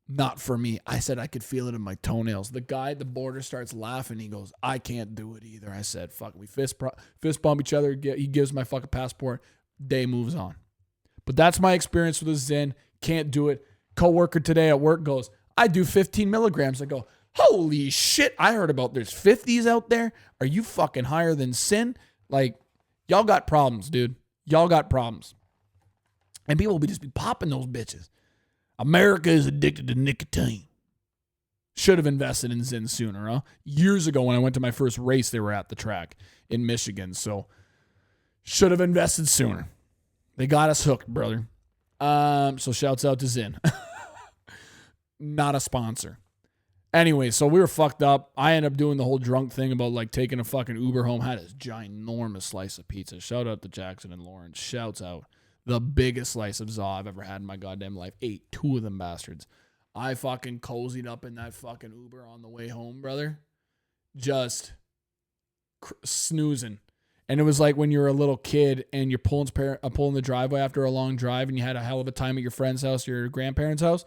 Not for me. I said I could feel it in my toenails. The guy at the border starts laughing. He goes, I can't do it either. I said, fuck, we fist bump each other. He gives my fucking passport. Day moves on. But that's my experience with a Zin. Can't do it. Coworker today at work goes, I do 15 milligrams. I go, holy shit. I heard about there's 50s out there. Are you fucking higher than sin? Like, y'all got problems, dude. Y'all got problems. And people will just be popping those bitches. America is addicted to nicotine. Should have invested in Zin sooner, huh? Years ago when I went to my first race, they were at the track in Michigan. So should have invested sooner. They got us hooked, brother. So shouts out to Zin. Not a sponsor. Anyway, so we were fucked up. I ended up doing the whole drunk thing about like taking a fucking Uber home. Had this ginormous slice of pizza. Shout out to Jackson and Lauren. Shouts out. The biggest slice of za I've ever had in my goddamn life. Ate 2 of them bastards. I fucking cozied up in that fucking Uber on the way home, brother. Just snoozing. And it was like when you're a little kid and you're pulling the driveway after a long drive and you had a hell of a time at your friend's house, your grandparents' house.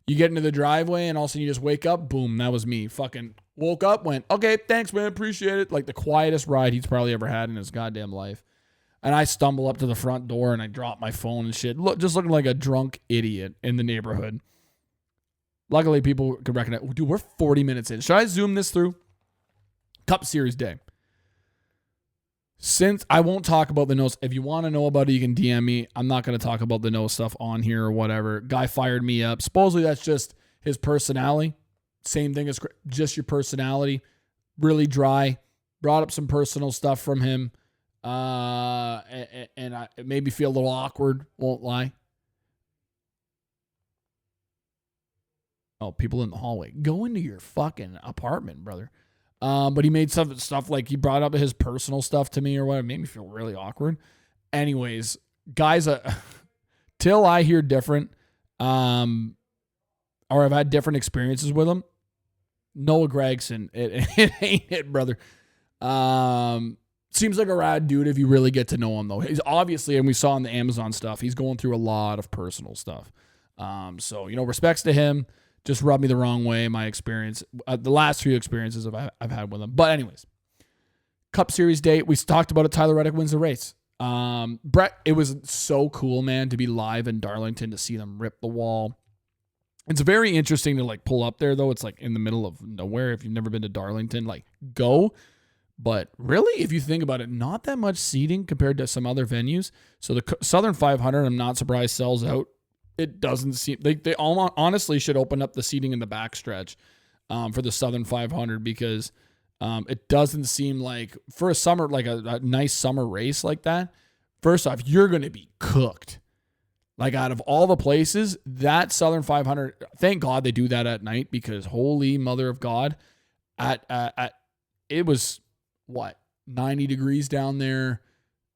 You get into the driveway and all of a sudden you just wake up. Boom, that was me. Fucking woke up, went, okay, thanks, man, appreciate it. Like the quietest ride he's probably ever had in his goddamn life. And I stumble up to the front door and I drop my phone and shit. Just looking like a drunk idiot in the neighborhood. Luckily, people could recognize, dude, we're 40 minutes in. Should I zoom this through? Cup Series Day. Since I won't talk about the nose, if you want to know about it, you can DM me. I'm not going to talk about the nose stuff on here or whatever. Guy fired me up. Supposedly that's just his personality. Same thing as just your personality. Really dry. Brought up some personal stuff from him. It made me feel a little awkward, won't lie. Oh, people in the hallway. Go into your fucking apartment, brother. But he made some stuff like he brought up his personal stuff to me or whatever. It made me feel really awkward. Anyways, guys, till I hear different, or I've had different experiences with him, Noah Gregson, it ain't it, brother. Seems like a rad dude if you really get to know him, though. He's obviously, and we saw on the Amazon stuff, he's going through a lot of personal stuff. So, respects to him. just rubbed me the wrong way. My experience, the last few experiences I've had with them. But anyways, Cup Series day, we talked about it. Tyler Reddick wins the race. Brett, it was so cool, man, to be live in Darlington, to see them rip the wall. It's very interesting to like pull up there, though. It's like in the middle of nowhere. If you've never been to Darlington, like go. But really, if you think about it, not that much seating compared to some other venues. So the Southern 500, I'm not surprised, sells out. It doesn't seem like they all honestly should open up the seating in the backstretch for the Southern 500, because it doesn't seem like for a summer, like a nice summer race like that. First off, you're going to be cooked. Like out of all the places, that Southern 500, thank God they do that at night, because holy mother of God, at it was what, 90 degrees down there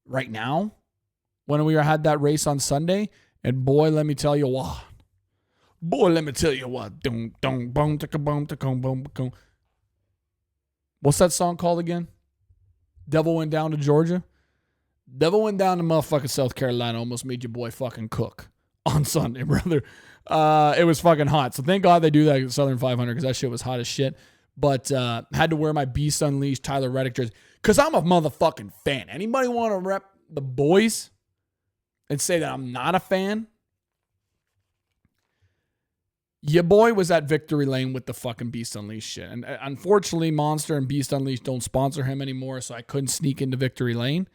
right now when we had that race on Sunday. And boy, let me tell you what. What's that song called again? Devil Went Down to Georgia. Devil went down to motherfucking South Carolina. Almost made your boy fucking cook on Sunday, brother. It was fucking hot. So thank God they do that at Southern 500, because that shit was hot as shit. But had to wear my Beast Unleashed Tyler Reddick jersey because I'm a motherfucking fan. Anybody want to rep the boys and say that I'm not a fan? Your boy was at Victory Lane with the fucking Beast Unleashed shit. And unfortunately, Monster and Beast Unleashed don't sponsor him anymore, so I couldn't sneak into Victory Lane.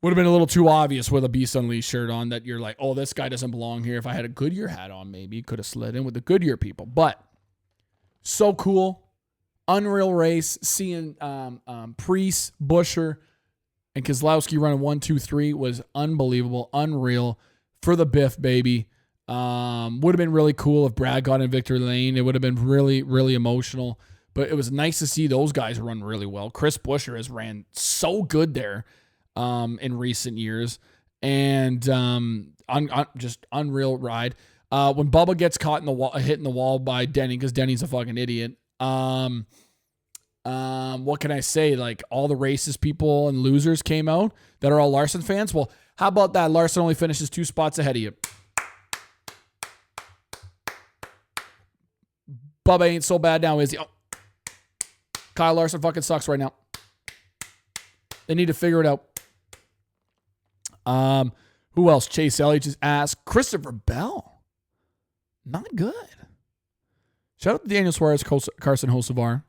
Would have been a little too obvious with a Beast Unleashed shirt on that you're like, oh, this guy doesn't belong here. If I had a Goodyear hat on, maybe could have slid in with the Goodyear people. But so cool. Unreal race. Seeing Priest, Busher, and Keselowski running 1, 2, 3 was unbelievable. Unreal for the Biff, baby. Would have been really cool if Brad got in Victory Lane. It would have been really, really emotional. But it was nice to see those guys run really well. Chris Busher has ran so good there in recent years. And just unreal ride. When Bubba gets caught in the wall, hitting the wall by Denny, because Denny's a fucking idiot. What can I say? Like, all the racist people and losers came out that are all Larson fans. Well, how about that? Larson only finishes 2 spots ahead of you. Bubba ain't so bad now, is he? Oh. Kyle Larson fucking sucks right now. They need to figure it out. Who else? Chase Elliott just asked. Christopher Bell. Not good. Shout out to Daniel Suarez, Carson Hocevar.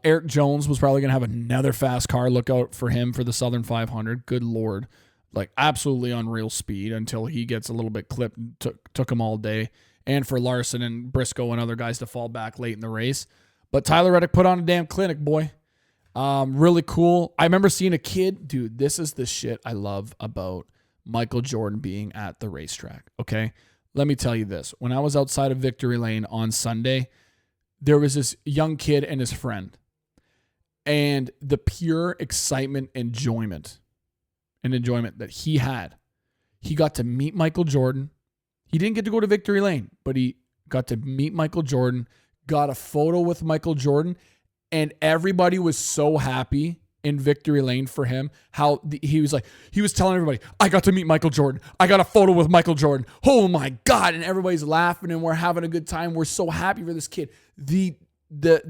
Eric Jones was probably going to have another fast car. Look out for him for the Southern 500. Good Lord. Like, absolutely unreal speed until he gets a little bit clipped. Took him all day. And for Larson and Briscoe and other guys to fall back late in the race. But Tyler Reddick put on a damn clinic, boy. Really cool. I remember seeing a kid. Dude, this is the shit I love about Michael Jordan being at the racetrack, okay? Let me tell you this. When I was outside of Victory Lane on Sunday, there was this young kid and his friend. And the pure excitement, enjoyment that he had. He got to meet Michael Jordan. He didn't get to go to Victory Lane, but he got to meet Michael Jordan, got a photo with Michael Jordan, and everybody was so happy in Victory Lane for him. He was telling everybody, I got to meet Michael Jordan. I got a photo with Michael Jordan. Oh my God. And everybody's laughing and we're having a good time. We're so happy for this kid. The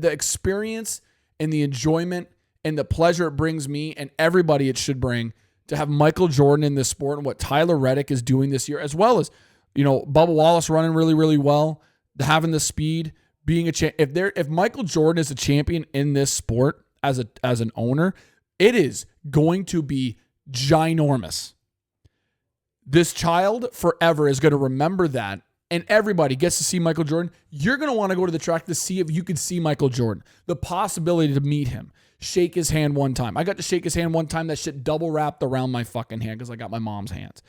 experience and the enjoyment and the pleasure it brings me and everybody it should bring to have Michael Jordan in this sport and what Tyler Reddick is doing this year, as well as, Bubba Wallace running really, really well, having the speed, being a champion. If Michael Jordan is a champion in this sport as an owner, it is going to be ginormous. This child forever is going to remember that, and everybody gets to see Michael Jordan. You're going to want to go to the track to see if you can see Michael Jordan. The possibility to meet him, shake his hand one time. I got to shake his hand one time. That shit double wrapped around my fucking hand because I got my mom's hands.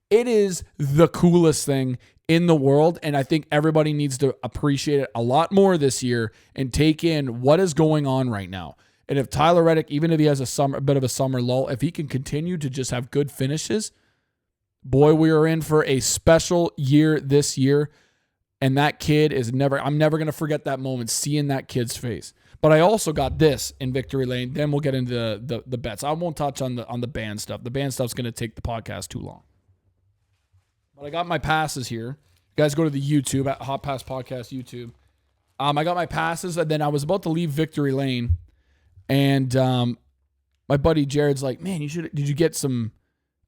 It is the coolest thing in the world, and I think everybody needs to appreciate it a lot more this year and take in what is going on right now. And if Tyler Reddick, even if he has a bit of a summer lull, if he can continue to just have good finishes, boy, we are in for a special year this year. And that kid I'm never going to forget that moment, seeing that kid's face. But I also got this in Victory Lane. Then we'll get into the bets. I won't touch on the band stuff. The band stuff's going to take the podcast too long. But I got my passes here. You guys go to the YouTube at HOT PASS Podcast YouTube. I got my passes, and then I was about to leave Victory Lane, and my buddy Jared's like, "Man, did you get some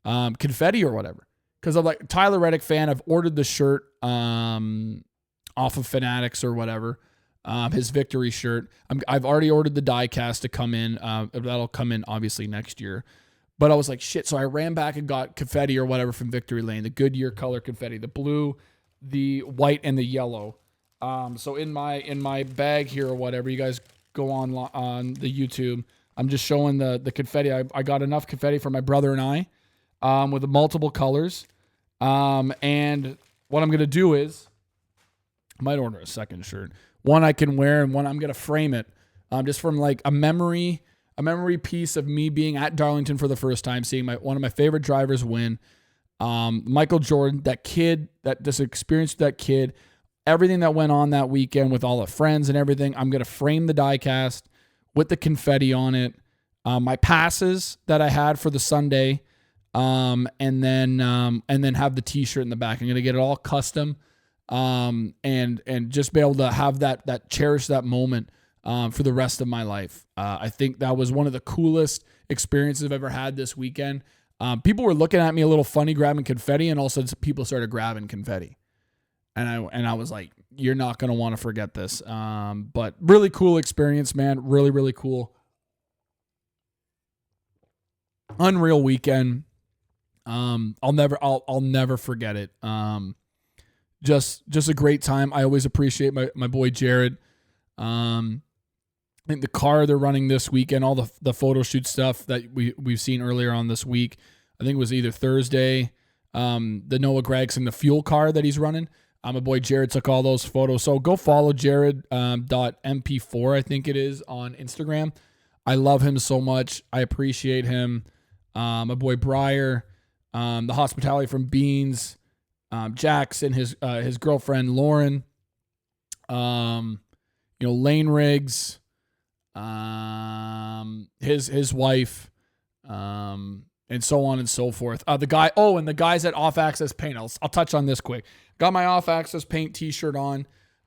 confetti or whatever?" Because I'm like Tyler Reddick fan. I've ordered the shirt off of Fanatics or whatever, his victory shirt. I've already ordered the die cast to come in. That'll come in obviously next year. But I was like, shit. So I ran back and got confetti or whatever from Victory Lane, the Goodyear color confetti, the blue, the white, and the yellow. So in my bag here or whatever, you guys go on the YouTube. I'm just showing the confetti. I got enough confetti for my brother and I, with the multiple colors. And what I'm gonna do is, I might order a second shirt. One I can wear, and one I'm gonna frame it, just from like a memory piece of me being at Darlington for the first time, seeing one of my favorite drivers win. Michael Jordan, that kid, that just experience with that kid, everything that went on that weekend with all the friends and everything. I'm gonna frame the die cast with the confetti on it. My passes that I had for the Sunday, and then have the T-shirt in the back. I'm gonna get it all custom, and just be able to have that cherish that moment for the rest of my life. I think that was one of the coolest experiences I've ever had this weekend. People were looking at me a little funny grabbing confetti, and also people started grabbing confetti, and I was like, "You're not gonna want to forget this." But really cool experience, man. Really, really cool. Unreal weekend. I'll never forget it. Just a great time. I always appreciate my boy Jared. I think the car they're running this weekend, all the photo shoot stuff that we've seen earlier on this week, I think it was either Thursday, the Noah Gregson, the fuel car that he's running. My boy Jared took all those photos. So go follow Jared .mp4, I think it is, on Instagram. I love him so much. I appreciate him. My boy Breyer, the hospitality from Beans, Jackson, his girlfriend Lauren, Lane Riggs, his wife, and so on and so forth. The guys at Off Access Paint. I'll touch on this quick. Got my Off Access Paint t-shirt on.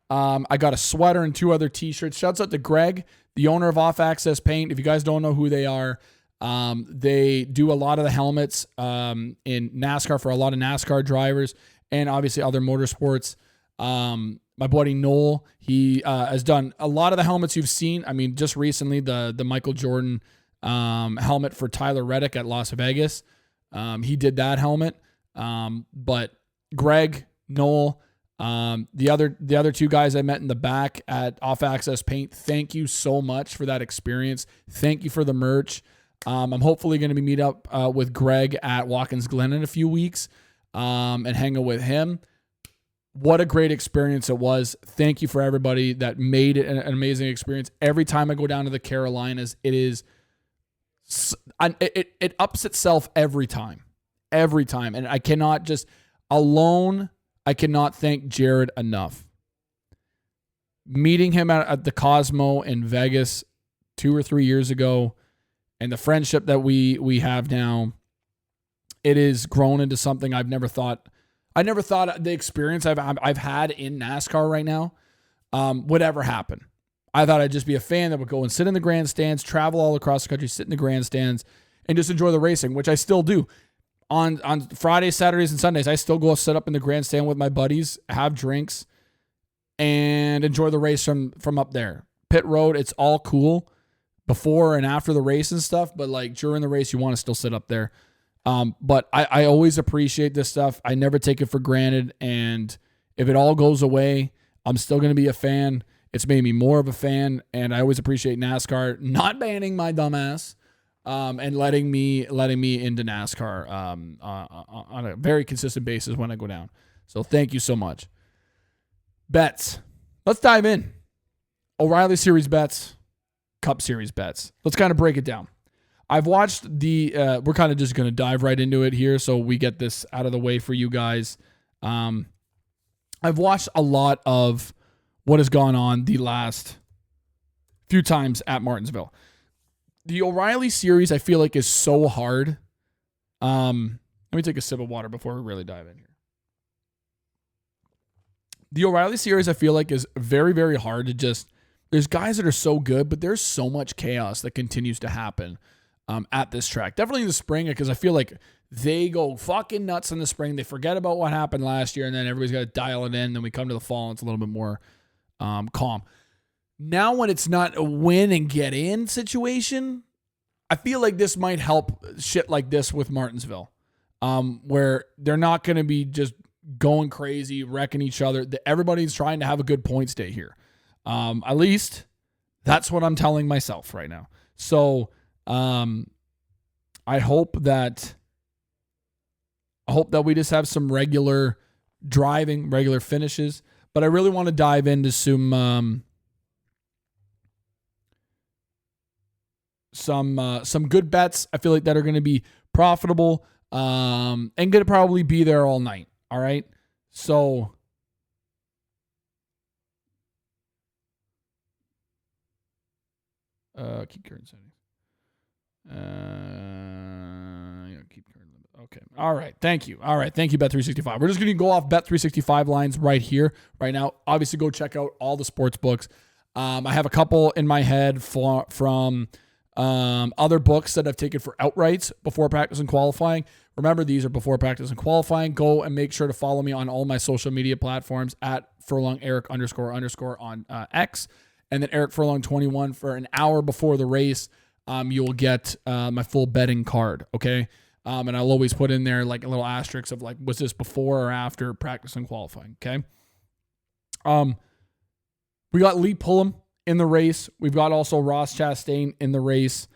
I got a sweater and 2 other t-shirts. Shouts out to Greg, the owner of Off Access Paint. If you guys don't know who they are, they do a lot of the helmets in NASCAR for a lot of NASCAR drivers and obviously other motorsports. My buddy Noel, he has done a lot of the helmets you've seen. I mean, just recently the Michael Jordan helmet for Tyler Reddick at Las Vegas. He did that helmet. But Greg, Noel, the other 2 guys I met in the back at Off Access Paint, thank you so much for that experience. Thank you for the merch. I'm hopefully going to be meet up with Greg at Watkins Glen in a few weeks and hang out with him. What a great experience it was. Thank you for everybody that made it an amazing experience. Every time I go down to the Carolinas, it ups itself every time. And I cannot thank Jared enough. Meeting him at the Cosmo in Vegas 2 or 3 years ago, and the friendship that we have now, it has grown into something I never thought the experience I've had in NASCAR right now would ever happen. I thought I'd just be a fan that would go and sit in the grandstands, travel all across the country, sit in the grandstands, and just enjoy the racing, which I still do. On Fridays, Saturdays, and Sundays, I still go sit up in the grandstand with my buddies, have drinks, and enjoy the race from up there. Pit road, it's all cool before and after the race and stuff, but like during the race, you want to still sit up there. But I always appreciate this stuff. I never take it for granted. And if it all goes away, I'm still going to be a fan. It's made me more of a fan. And I always appreciate NASCAR not banning my dumbass, and letting me into NASCAR, on a very consistent basis when I go down. So thank you so much. Bets. Let's dive in. O'Reilly Series bets, Cup Series bets. Let's kind of break it down. I've watched we're kind of just going to dive right into it here so we get this out of the way for you guys. I've watched a lot of what has gone on the last few times at Martinsville. The O'Reilly Series, I feel like, is so hard. Let me take a sip of water before we really dive in here. the O'Reilly series, I feel like, is very, very hard to just, there's guys that are so good, but there's so much chaos that continues to happen at this track. Definitely in the spring, because I feel like they go fucking nuts in the spring. They forget about what happened last year, and then everybody's got to dial it in. Then we come to the fall, and it's a little bit more calm. Now, when it's not a win and get in situation, I feel like this might help shit like this with Martinsville, where they're not going to be just going crazy, wrecking each other. Everybody's trying to have a good points day here. At least that's what I'm telling myself right now. So I hope that we just have some regular driving, regular finishes. But I really want to dive into some good bets. I feel like that are going to be profitable and going to probably be there all night. All right. So keep current settings. Keep current limit. Okay. All right. Thank you. All right. Thank you, Bet365. We're just going to go off Bet365 lines right here, right now. Obviously, go check out all the sports books. I have a couple in my head from other books that I've taken for outrights before practice and qualifying. Remember, these are before practice and qualifying. Go and make sure to follow me on all my social media platforms at @FurlongEric _ on X. And then Eric Furlong 21 for an hour before the race. You will get my full betting card, okay? And I'll always put in there like a little asterisk of like, was this before or after practice and qualifying, okay? We got Lee Pullum in the race. We've got also Ross Chastain in the race.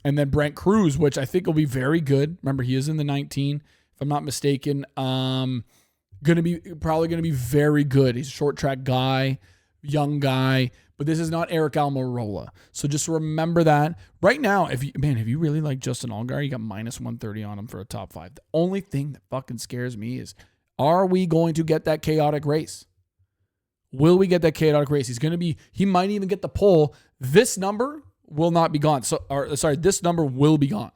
And then Brent Cruz, which I think will be very good. Remember, he is in the 19, if I'm not mistaken. Probably going to be very good. He's a short track guy, young guy, but this is not Eric Almirola. So just remember that. Right now, if you really like Justin Allgaier, you got -130 on him for a top 5. The only thing that fucking scares me is, are we going to get that chaotic race? Will we get that chaotic race? He might even get the pole. This number will not be gone. This number will be gone.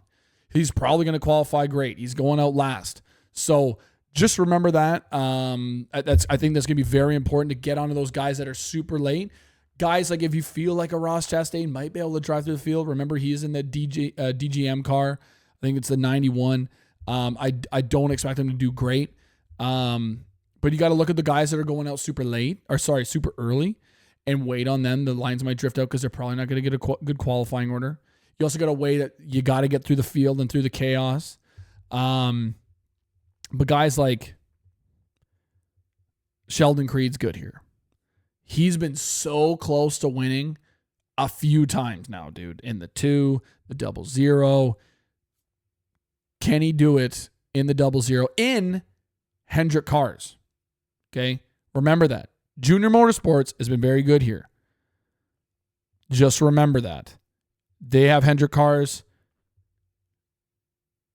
He's probably going to qualify great. He's going out last. So just remember that. I think that's going to be very important to get onto those guys that are super late. Guys, like if you feel like a Ross Chastain might be able to drive through the field, remember he's in the DGM car. I think it's the 91. I don't expect him to do great. But you got to look at the guys that are going out super early and wait on them. The lines might drift out because they're probably not going to get a good qualifying order. You also got to wait. You got to get through the field and through the chaos. But guys like Sheldon Creed's good here. He's been so close to winning a few times now, dude. In the 2, the 00. Can he do it in the 00 in Hendrick cars? Okay. Remember that. Junior Motorsports has been very good here. Just remember that. They have Hendrick cars.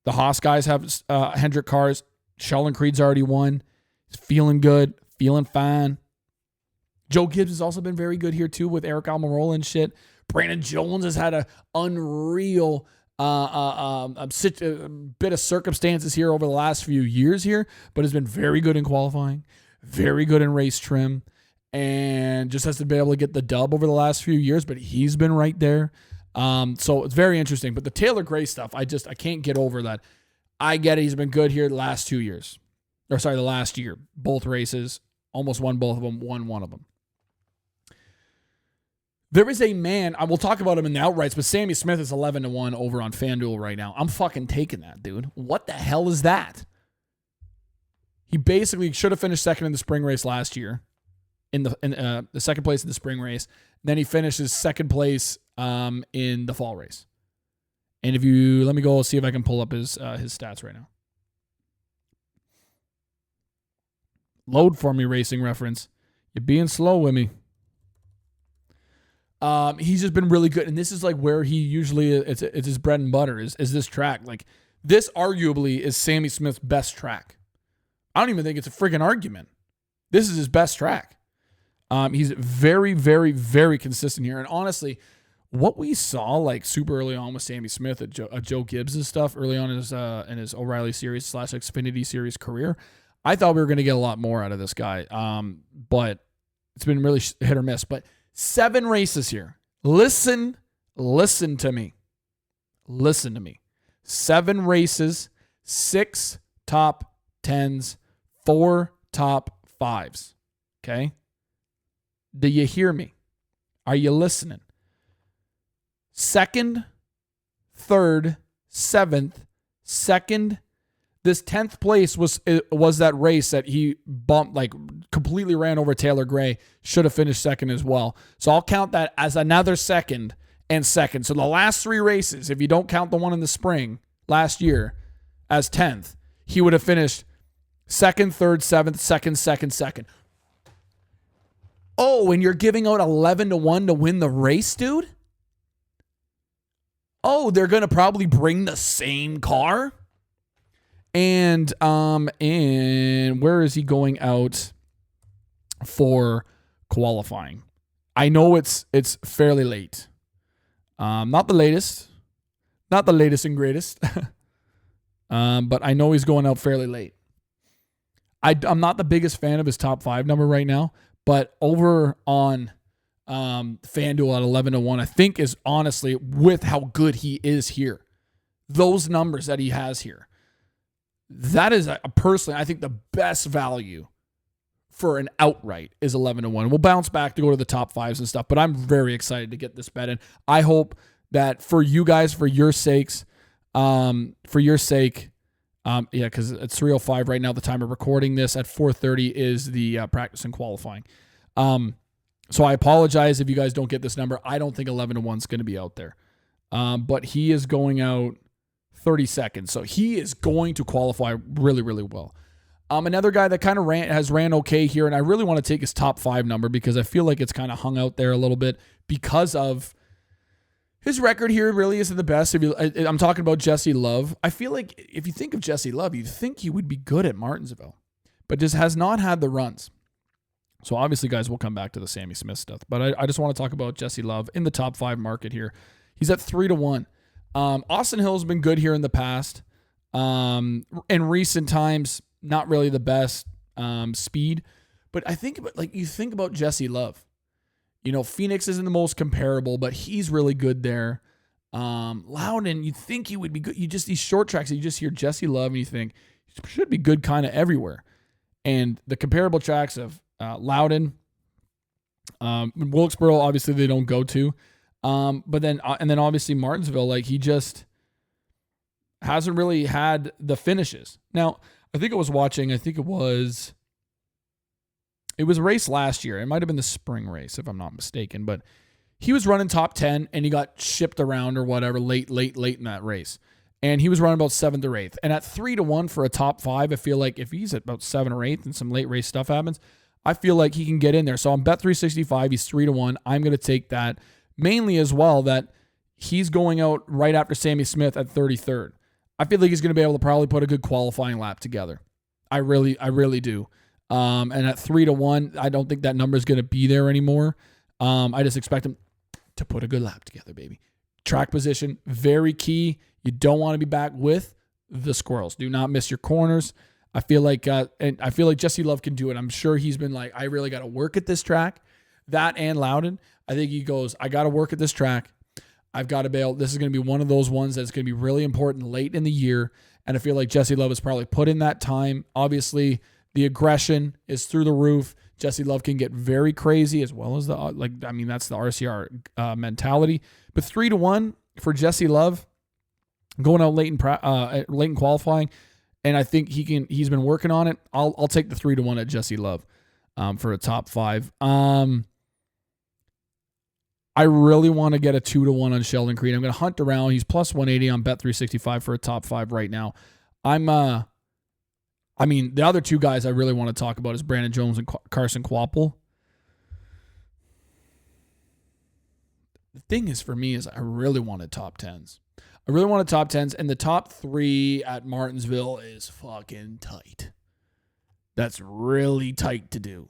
The Haas guys have Hendrick cars. Sheldon Creed's already won. He's feeling good, feeling fine. Joe Gibbs has also been very good here too with Eric Almirola and shit. Brandon Jones has had an unreal bit of circumstances here over the last few years here, but has been very good in qualifying, very good in race trim, and just has to be able to get the dub over the last few years, but he's been right there. So it's very interesting. But the Taylor Gray stuff, I can't get over that. I get it. He's been good here the last the last year. Both races, almost won both of them, won one of them. There is a man, I will talk about him in the outrights, but Sammy Smith is 11-1 over on FanDuel right now. I'm fucking taking that, dude. What the hell is that? He basically should have finished second in the spring race last year, in the second place in the spring race. Then he finishes second place in the fall race. And if you let me go see if I can pull up his stats right now. Load for me, Racing Reference. You're being slow with me. He's just been really good, and this is like where he usually it's his bread and butter is this track. Like this, arguably, is Sammy Smith's best track. I don't even think it's a friggin' argument. This is his best track. He's very, very, very consistent here, and honestly, what we saw like super early on with Sammy Smith at Joe Gibbs and stuff early on in his O'Reilly Series / Xfinity Series career, I thought we were going to get a lot more out of this guy, but it's been really hit or miss. But 7 races here. Listen to me. Listen to me. 7 races, 6 top 10s, 4 top 5s. Okay? Do you hear me? Are you listening? 2nd, 3rd, 7th, 2nd. This 10th place was that race that he bumped, like completely ran over Taylor Gray. Should have finished 2nd as well. So I'll count that as another 2nd and 2nd. So the last 3 races, if you don't count the one in the spring last year as 10th, he would have finished 2nd, 3rd, 7th, 2nd, 2nd, 2nd. Oh, and you're giving out 11-1 to win the race, dude? Oh, they're going to probably bring the same car? And where is he going out for qualifying? I know it's fairly late. Not the latest and greatest. But I know he's going out fairly late. I'm not the biggest fan of his top 5 number right now, but over on FanDuel at 11-1, I think is honestly, with how good he is here, those numbers that he has here, that is personally, I think the best value for an outright is 11-1. We'll bounce back to go to the top 5s and stuff, but I'm very excited to get this bet in. I hope that for you guys, for your sake, because it's 3:05 right now, the time of recording this. At 4:30 is the practice and qualifying. So I apologize if you guys don't get this number. I don't think 11-1 is going to be out there. But he is going out 30 seconds. So he is going to qualify really, really well. Another guy that kind of has ran okay here, and I really want to take his top 5 number because I feel like it's kind of hung out there a little bit because of his record here really isn't the best. I'm talking about Jesse Love. I feel like if you think of Jesse Love, you'd think he would be good at Martinsville, but just has not had the runs. So obviously, guys, we'll come back to the Sammy Smith stuff, but I just want to talk about Jesse Love in the top 5 market here. He's at 3-1. Austin Hill's been good here in the past. In recent times, not really the best speed, but I think you think about Jesse Love. You know, Phoenix isn't the most comparable, but he's really good there. Loudon, you think he would be good. These short tracks, you just hear Jesse Love and you think he should be good kind of everywhere. And the comparable tracks of Loudon, Wilkesboro, obviously they don't go to. But then obviously Martinsville, like he just hasn't really had the finishes. Now, it was a race last year. It might have been the spring race, if I'm not mistaken, but he was running top 10 and he got shipped around or whatever late in that race. And he was running about 7th or 8th. And at 3-1 for a top 5, I feel like if he's at about 7 or 8th and some late race stuff happens, I feel like he can get in there. So on Bet365, he's 3-1. I'm going to take that mainly as well that he's going out right after Sammy Smith at 33rd. I feel like he's going to be able to probably put a good qualifying lap together. I really do. And at 3-1, I don't think that number is going to be there anymore. I just expect him to put a good lap together, baby. Track position, very key. You don't want to be back with the squirrels. Do not miss your corners. I feel like Jesse Love can do it. I'm sure he's been like, I really got to work at this track. That and Loudon. I think he goes, I got to work at this track. I've got to bail. This is going to be one of those ones that's going to be really important late in the year. And I feel like Jesse Love has probably put in that time. Obviously, the aggression is through the roof. Jesse Love can get very crazy as well as that's the RCR mentality. But 3-1 for Jesse Love going out late in qualifying, and I think he's been working on it. I'll take the 3-1 at Jesse Love for a top 5. I really want to get a 2-1 on Sheldon Creed. I'm going to hunt around. He's plus 180 on Bet365 for a top 5 right now. The other 2 guys I really want to talk about is Brandon Jones and Carson Kvapil. The thing is, for me, is I really wanted top 10s. And the top 3 at Martinsville is fucking tight. That's really tight to do.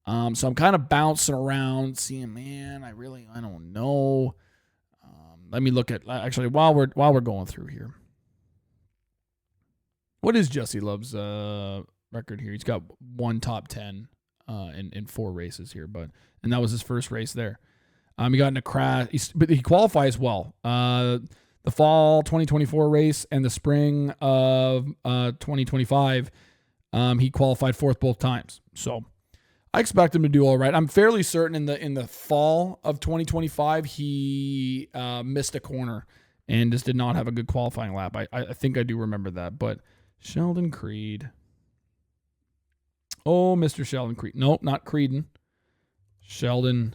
So I'm kind of bouncing around, seeing, man, I don't know. Let me look at, actually, while we're going through here. What is Jesse Love's record here. He's got one top 10 in 4 races here, and that was his first race there. He got in a crash, but he qualifies well. The fall 2024 race and the spring of 2025, he qualified 4th both times. So I expect him to do all right. I'm fairly certain in the fall of 2025, he missed a corner and just did not have a good qualifying lap. I think I do remember that. But Sheldon Creed. Oh, Mr. Sheldon Creed. Nope, not Creedon. Sheldon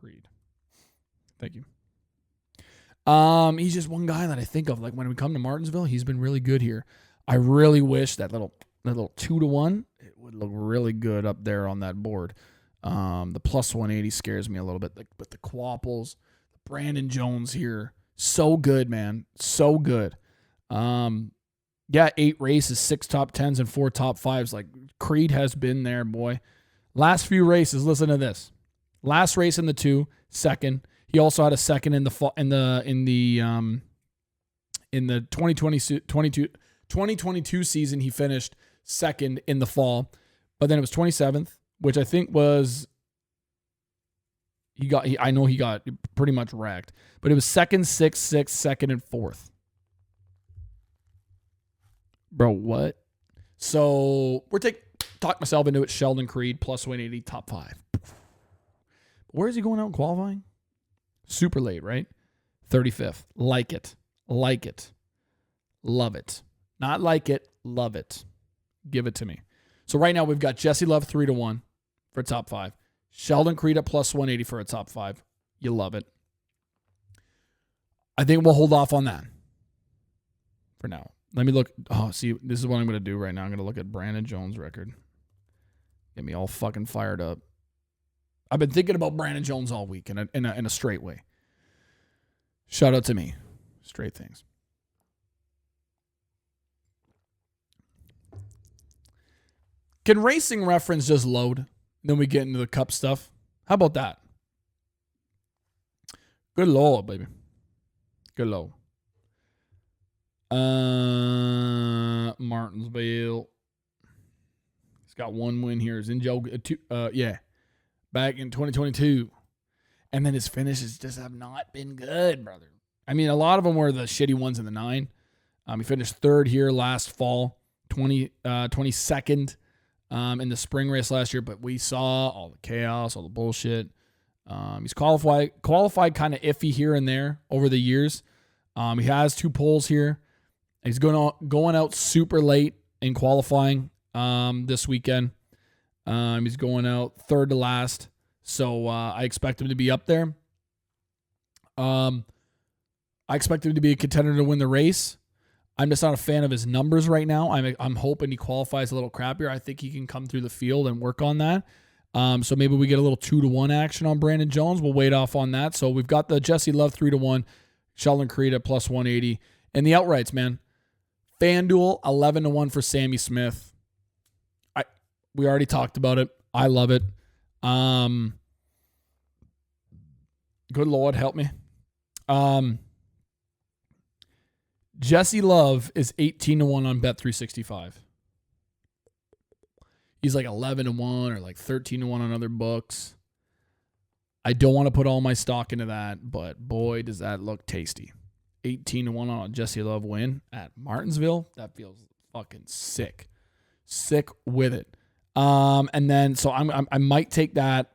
Creed. Thank you. He's just one guy that I think of. Like when we come to Martinsville, he's been really good here. I really wish that little 2-1, it would look really good up there on that board. The plus 180 scares me a little bit. But the Quapples, Brandon Jones here, so good, man, so good. 8 races, 6 top 10s and 4 top 5s. Like Creed has been there, boy. Last few races, listen to this. Last race in the 2, second. He also had a second in the 2022 season. He finished second in the fall, but then it was 27th, which I think was I know he got pretty much wrecked, but it was 2nd, 6th, 6th, 2nd, and 4th. Bro, what? So talk myself into it. Sheldon Creed plus 180 top 5. Where is he going out in qualifying? Super late, right? 35th. Like it. Like it. Love it. Not like it. Love it. Give it to me. So right now we've got Jesse Love 3-1 for top 5. Sheldon Creed at plus 180 for a top 5. You love it. I think we'll hold off on that for now. Let me look. Oh, see, this is what I'm going to do right now. I'm going to look at Brandon Jones' record. Get me all fucking fired up. I've been thinking about Brandon Jones all week in a straight way. Shout out to me. Straight things. Can Racing Reference just load? Then we get into the Cup stuff. How about that? Good Lord, baby. Good Lord. Martinsville. He's got 1 win here. He's in Joe. Back in 2022. And then his finishes just have not been good, brother. I mean, a lot of them were the shitty ones in the 9. He finished 3rd here last fall, 22nd in the spring race last year. But we saw all the chaos, all the bullshit. He's qualified kind of iffy here and there over the years. He has 2 poles here. He's going out super late in qualifying this weekend. He's going out 3rd to last. So I expect him to be up there. I expect him to be a contender to win the race. I'm just not a fan of his numbers right now. I'm hoping he qualifies a little crappier. I think he can come through the field and work on that. So maybe we get a little 2-1 action on Brandon Jones. We'll wait off on that. So we've got the Jesse Love 3-1, Sheldon Creed at plus 180. And the outrights, man. FanDuel 11-1 for Sammy Smith. We already talked about it. I love it. Good Lord, help me. Jesse Love is 18-1 on Bet365. He's like 11-1 or like 13-1 on other books. I don't want to put all my stock into that, but boy, does that look tasty. 18-1 on a Jesse Love win at Martinsville. That feels fucking sick. Sick with it. And then so I might take that.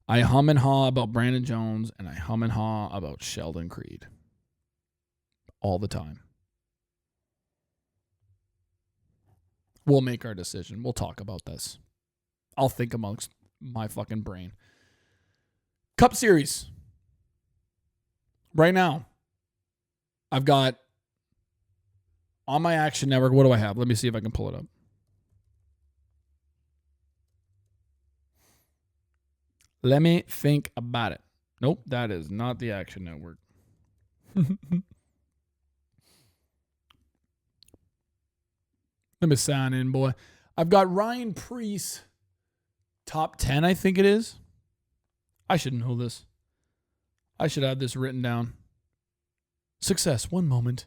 I hum and haw about Brandon Jones, and I hum and haw about Sheldon Creed. All the time. We'll make our decision. We'll talk about this. I'll think amongst my fucking brain. Cup Series. Right now, I've got on my Action Network, what do I have? Let me see if I can pull it up. Let me think about it. Nope, that is not the Action Network. Let me sign in, boy. I've got Ryan Preece, top 10, I think it is. I should know this. I should have this written down. Success, one moment.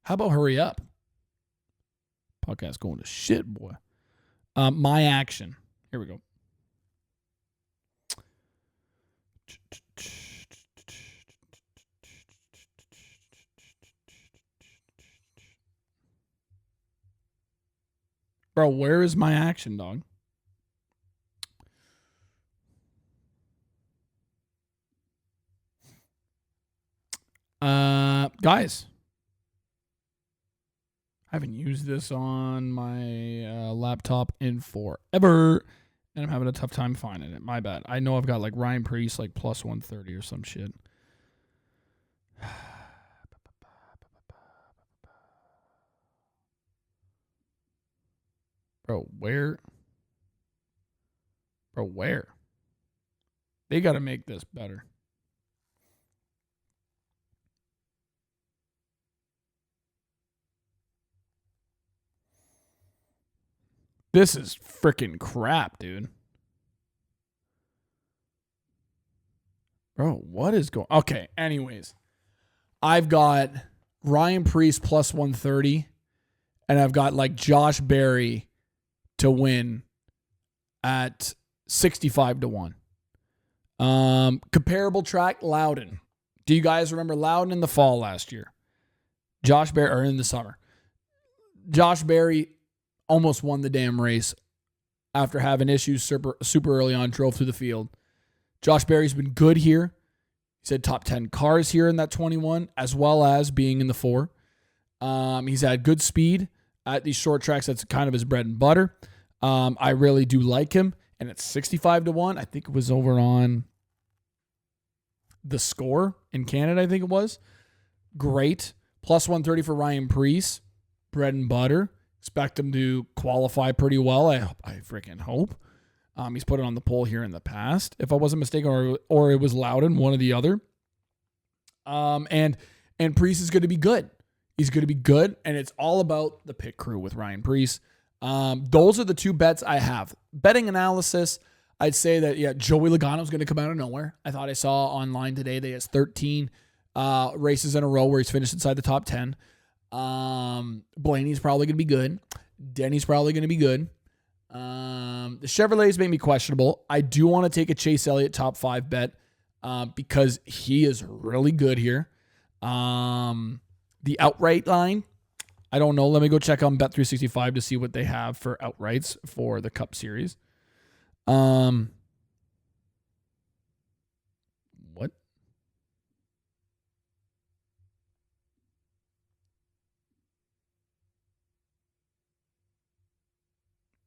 How about hurry up? Podcast going to shit, boy. My action. Here we go. Bro, where is my action, dog? Guys, I haven't used this on my laptop in forever, and I'm having a tough time finding it. My bad. I know I've got like Ryan Priest like plus 130 or some shit. Bro, where? Bro, where? They got to make this better. This is freaking crap, dude. Bro, what is going... Okay, anyways. I've got Ryan Priest plus 130, and I've got like Josh Berry to win at 65 to 1. Comparable track, Loudon. Do you guys remember Loudon in the fall last year? Josh Berry, or in the summer. Josh Berry almost won the damn race after having issues super early on, drove through the field. Josh Berry's been good here. He's had top 10 cars here in that 21, as well as being in the 4. He's had good speed at these short tracks. That's kind of his bread and butter. I really do like him. And it's 65 to 1. I think it was over on the Score in Canada, I think it was. Great. Plus 130 for Ryan Priest. Bread and butter. Expect him to qualify pretty well. I freaking hope. He's put it on the pole here in the past, if I wasn't mistaken, or it was Loudon, one or the other. And Priest is going to be good. He's going to be good, and it's all about the pit crew with Ryan Priest. Those are the two bets I have. Betting analysis, I'd say that, yeah, Joey Logano's going to come out of nowhere. I thought I saw online today that he has 13 races in a row where he's finished inside the top 10. Blaney's probably going to be good. Denny's probably going to be good. The Chevrolets make me questionable. I do want to take a Chase Elliott top 5 bet because he is really good here. The outright line, I don't know. Let me go check on Bet365 to see what they have for outrights for the Cup Series. What?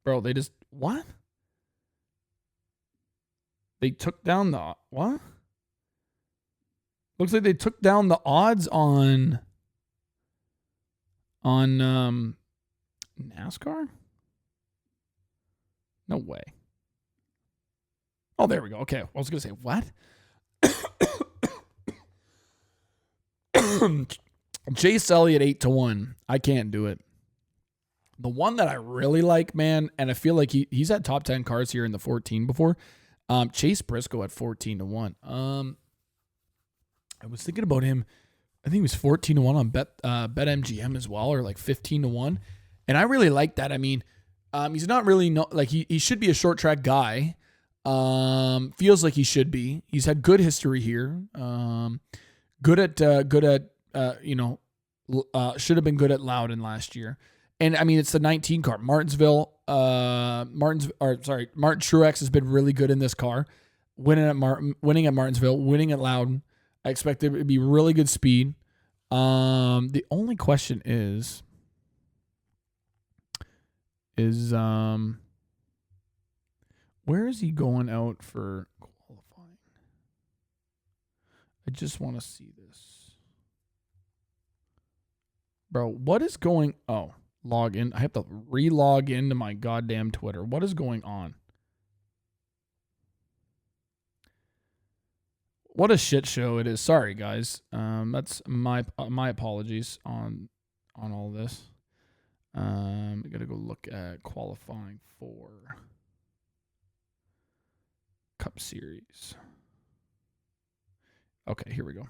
Bro, they just... What? They took down the... What? Looks like they took down the odds on NASCAR? No way. Oh, there we go. Okay. I was going to say, what? Chase Elliott 8 to 1. I can't do it. The one that I really like, man, and I feel like he's had top 10 cars here in the 14 before. Chase Briscoe at 14 to 1. I was thinking about him. I think he was 14 to 1 on BetMGM as well, or like 15 to 1. And I really like that. I mean, he's not really he should be a short track guy. Feels like he should be. He's had good history here. Good at should have been good at Loudon last year. And I mean, it's the 19 car. Martinsville, Martin Truex has been really good in this car. Winning at Martinsville, winning at Loudon. I expect it to be really good speed. The only question is where is he going out for qualifying? I just want to see this. Bro, what is going... Oh, log in. I have to re-log into my goddamn Twitter. What is going on? What a shit show it is. Sorry, guys. That's my apologies on all this. I gotta go look at qualifying for Cup Series. Okay, here we go.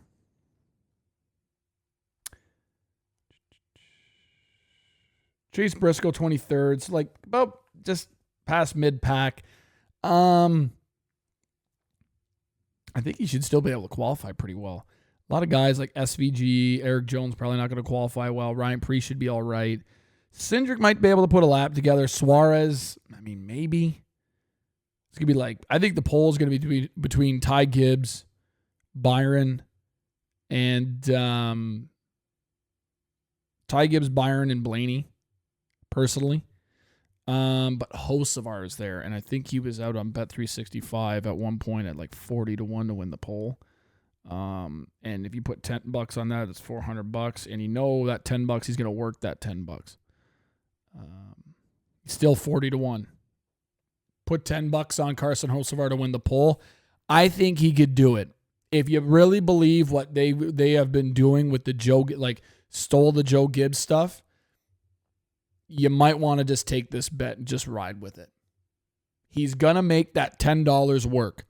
Chase Briscoe, 23rd. Like, about just past mid-pack. I think he should still be able to qualify pretty well. A lot of guys like SVG, Eric Jones probably not going to qualify well. Ryan Preece should be all right. Cindric might be able to put a lap together. Suarez, I mean, maybe. It's going to be like, I think the poll is going to be between Ty Gibbs, Byron, and Ty Gibbs, Byron, and Blaney, personally. But Hocevar is there, and I think he was out on Bet365 at one point at like 40-1 to win the poll. And if you put $10 on that, it's $400, and you know that $10 he's going to work that $10. Still 40-1. Put $10 on Carson Hocevar to win the poll. I think he could do it. If you really believe what they have been doing with the Joe, like stole the Joe Gibbs stuff, you might want to just take this bet and just ride with it. He's going to make that $10 work.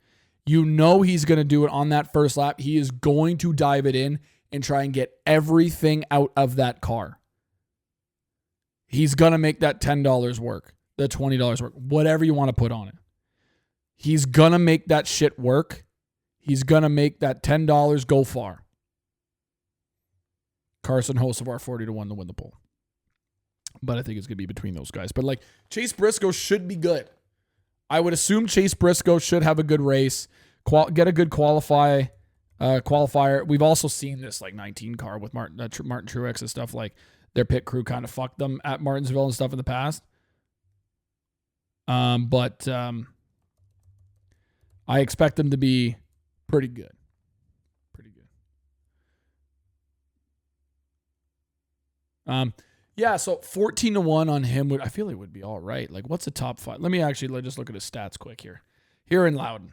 You know he's going to do it on that first lap. He is going to dive it in and try and get everything out of that car. He's going to make that $10 work, the $20 work, whatever you want to put on it. He's going to make that shit work. He's going to make that $10 go far. Carson Hocevar, 40-1 to win the poll. But I think it's going to be between those guys. But like Chase Briscoe should be good. I would assume Chase Briscoe should have a good race, get a good qualifier. We've also seen this like 19 car with Martin Truex and stuff, like their pit crew kind of fucked them at Martinsville and stuff in the past. But I expect them to be pretty good. Yeah, so 14-1 on him I feel it would be all right. Like, what's the top 5? Let me just look at his stats quick here in Loudon.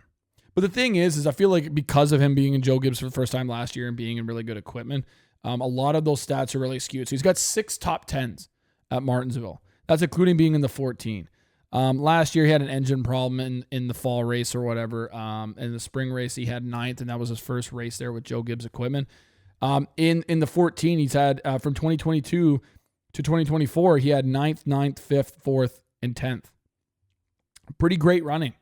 But the thing is I feel like because of him being in Joe Gibbs for the first time last year and being in really good equipment, a lot of those stats are really skewed. So he's got 6 top 10s at Martinsville. That's including being in the 14. Last year he had an engine problem in the fall race or whatever. In the spring race he had 9th, and that was his first race there with Joe Gibbs equipment. In the 14 he's had from 2022 to 2024, he had 9th, 5th, 4th, and 10th. Pretty great running.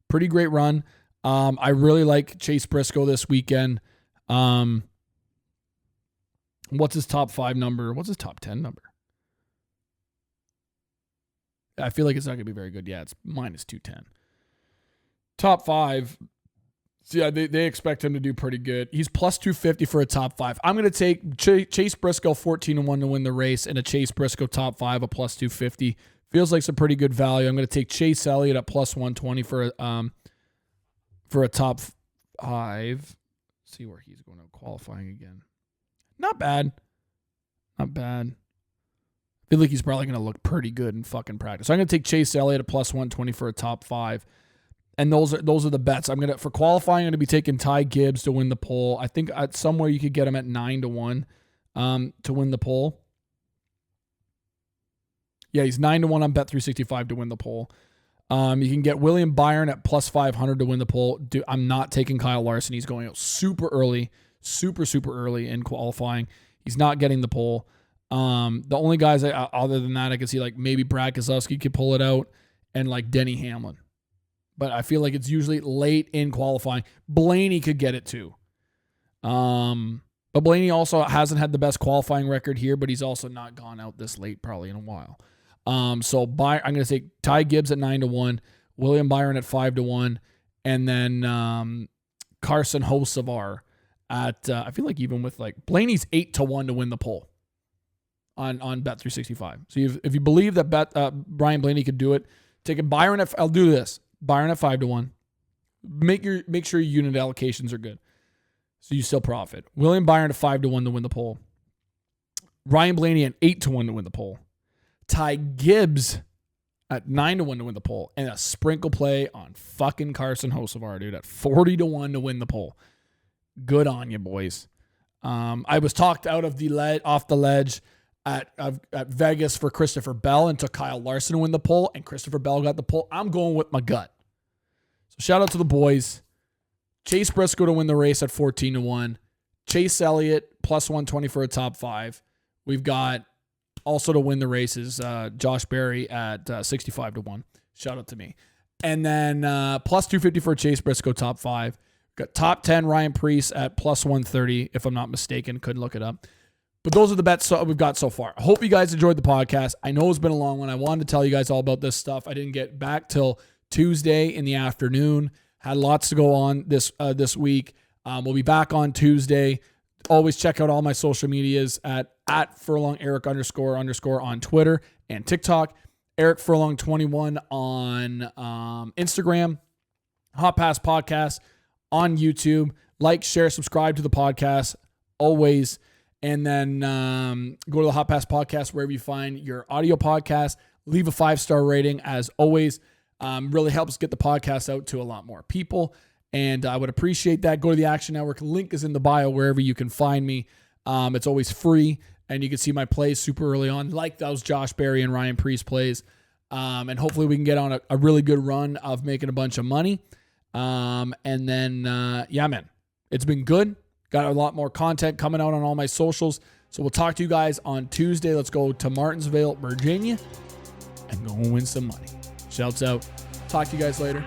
Pretty great run. I really like Chase Briscoe this weekend. What's his top 5 number? What's his top 10 number? I feel like it's not going to be very good. Yeah, it's minus 210. Top 5. So yeah, they expect him to do pretty good. He's plus 250 for a top 5. I'm going to take Chase Briscoe 14-1 to win the race, and a Chase Briscoe top 5 a plus 250. Feels like some pretty good value. I'm going to take Chase Elliott at plus 120 for a top 5. See where he's going to qualifying again. Not bad. I feel like he's probably going to look pretty good in fucking practice. So I'm going to take Chase Elliott at plus 120 for a top 5. And those are the bets. For qualifying, I'm going to be taking Ty Gibbs to win the pole. I think at somewhere you could get him at 9-1 to win the pole. Yeah, he's 9-1 on Bet365 to win the pole. You can get William Byron at plus 500 to win the pole. Dude, I'm not taking Kyle Larson. He's going out super early in qualifying. He's not getting the pole. The only guys other than that I can see, like maybe Brad Keselowski could pull it out, and like Denny Hamlin. But I feel like it's usually late in qualifying. Blaney could get it too. But Blaney also hasn't had the best qualifying record here, but he's also not gone out this late probably in a while. So I'm going to take Ty Gibbs at 9-1, William Byron at 5-1, and then Carson Hocevar at I feel like even with like Blaney's 8-1 to win the pole on Bet365. So if you believe that Brian Blaney could do it, take a Byron at I'll do this. Byron at 5-1. Make sure your unit allocations are good, so you still profit. William Byron at 5-1 to win the pole. Ryan Blaney at 8-1 to win the pole. Ty Gibbs at 9-1 to win the pole, and a sprinkle play on fucking Carson Hocevar, dude, at 40-1 to win the pole. Good on you, boys. I was talked out of off the ledge at Vegas for Christopher Bell and took Kyle Larson to win the pole, and Christopher Bell got the pole. I'm going with my gut. So shout out to the boys. Chase Briscoe to win the race at 14-1. Chase Elliott plus 120 for a top 5. We've got also to win the races, Josh Berry at 65-1. Shout out to me. And then plus 250 for Chase Briscoe, top 5. Got top 10 Ryan Preece at plus 130, if I'm not mistaken. Couldn't look it up. But those are the bets we've got so far. I hope you guys enjoyed the podcast. I know it's been a long one. I wanted to tell you guys all about this stuff. I didn't get back till Tuesday in the afternoon. Had lots to go on this week. We'll be back on Tuesday. Always check out all my social medias at Furlong Eric __ on Twitter and TikTok. Eric Furlong 21 on Instagram. Hot Pass Podcast on YouTube. Like, share, subscribe to the podcast always. And then go to the Hot Pass Podcast wherever you find your audio podcast. Leave a 5-star rating as always. Really helps get the podcast out to a lot more people. And I would appreciate that. Go to the Action Network. Link is in the bio wherever you can find me. It's always free. And you can see my plays super early on, like those Josh Berry and Ryan Preece plays. And hopefully we can get on a really good run of making a bunch of money. And then, man, it's been good. Got a lot more content coming out on all my socials. So we'll talk to you guys on Tuesday. Let's go to Martinsville, Virginia, and go win some money. Shouts out. Talk to you guys later.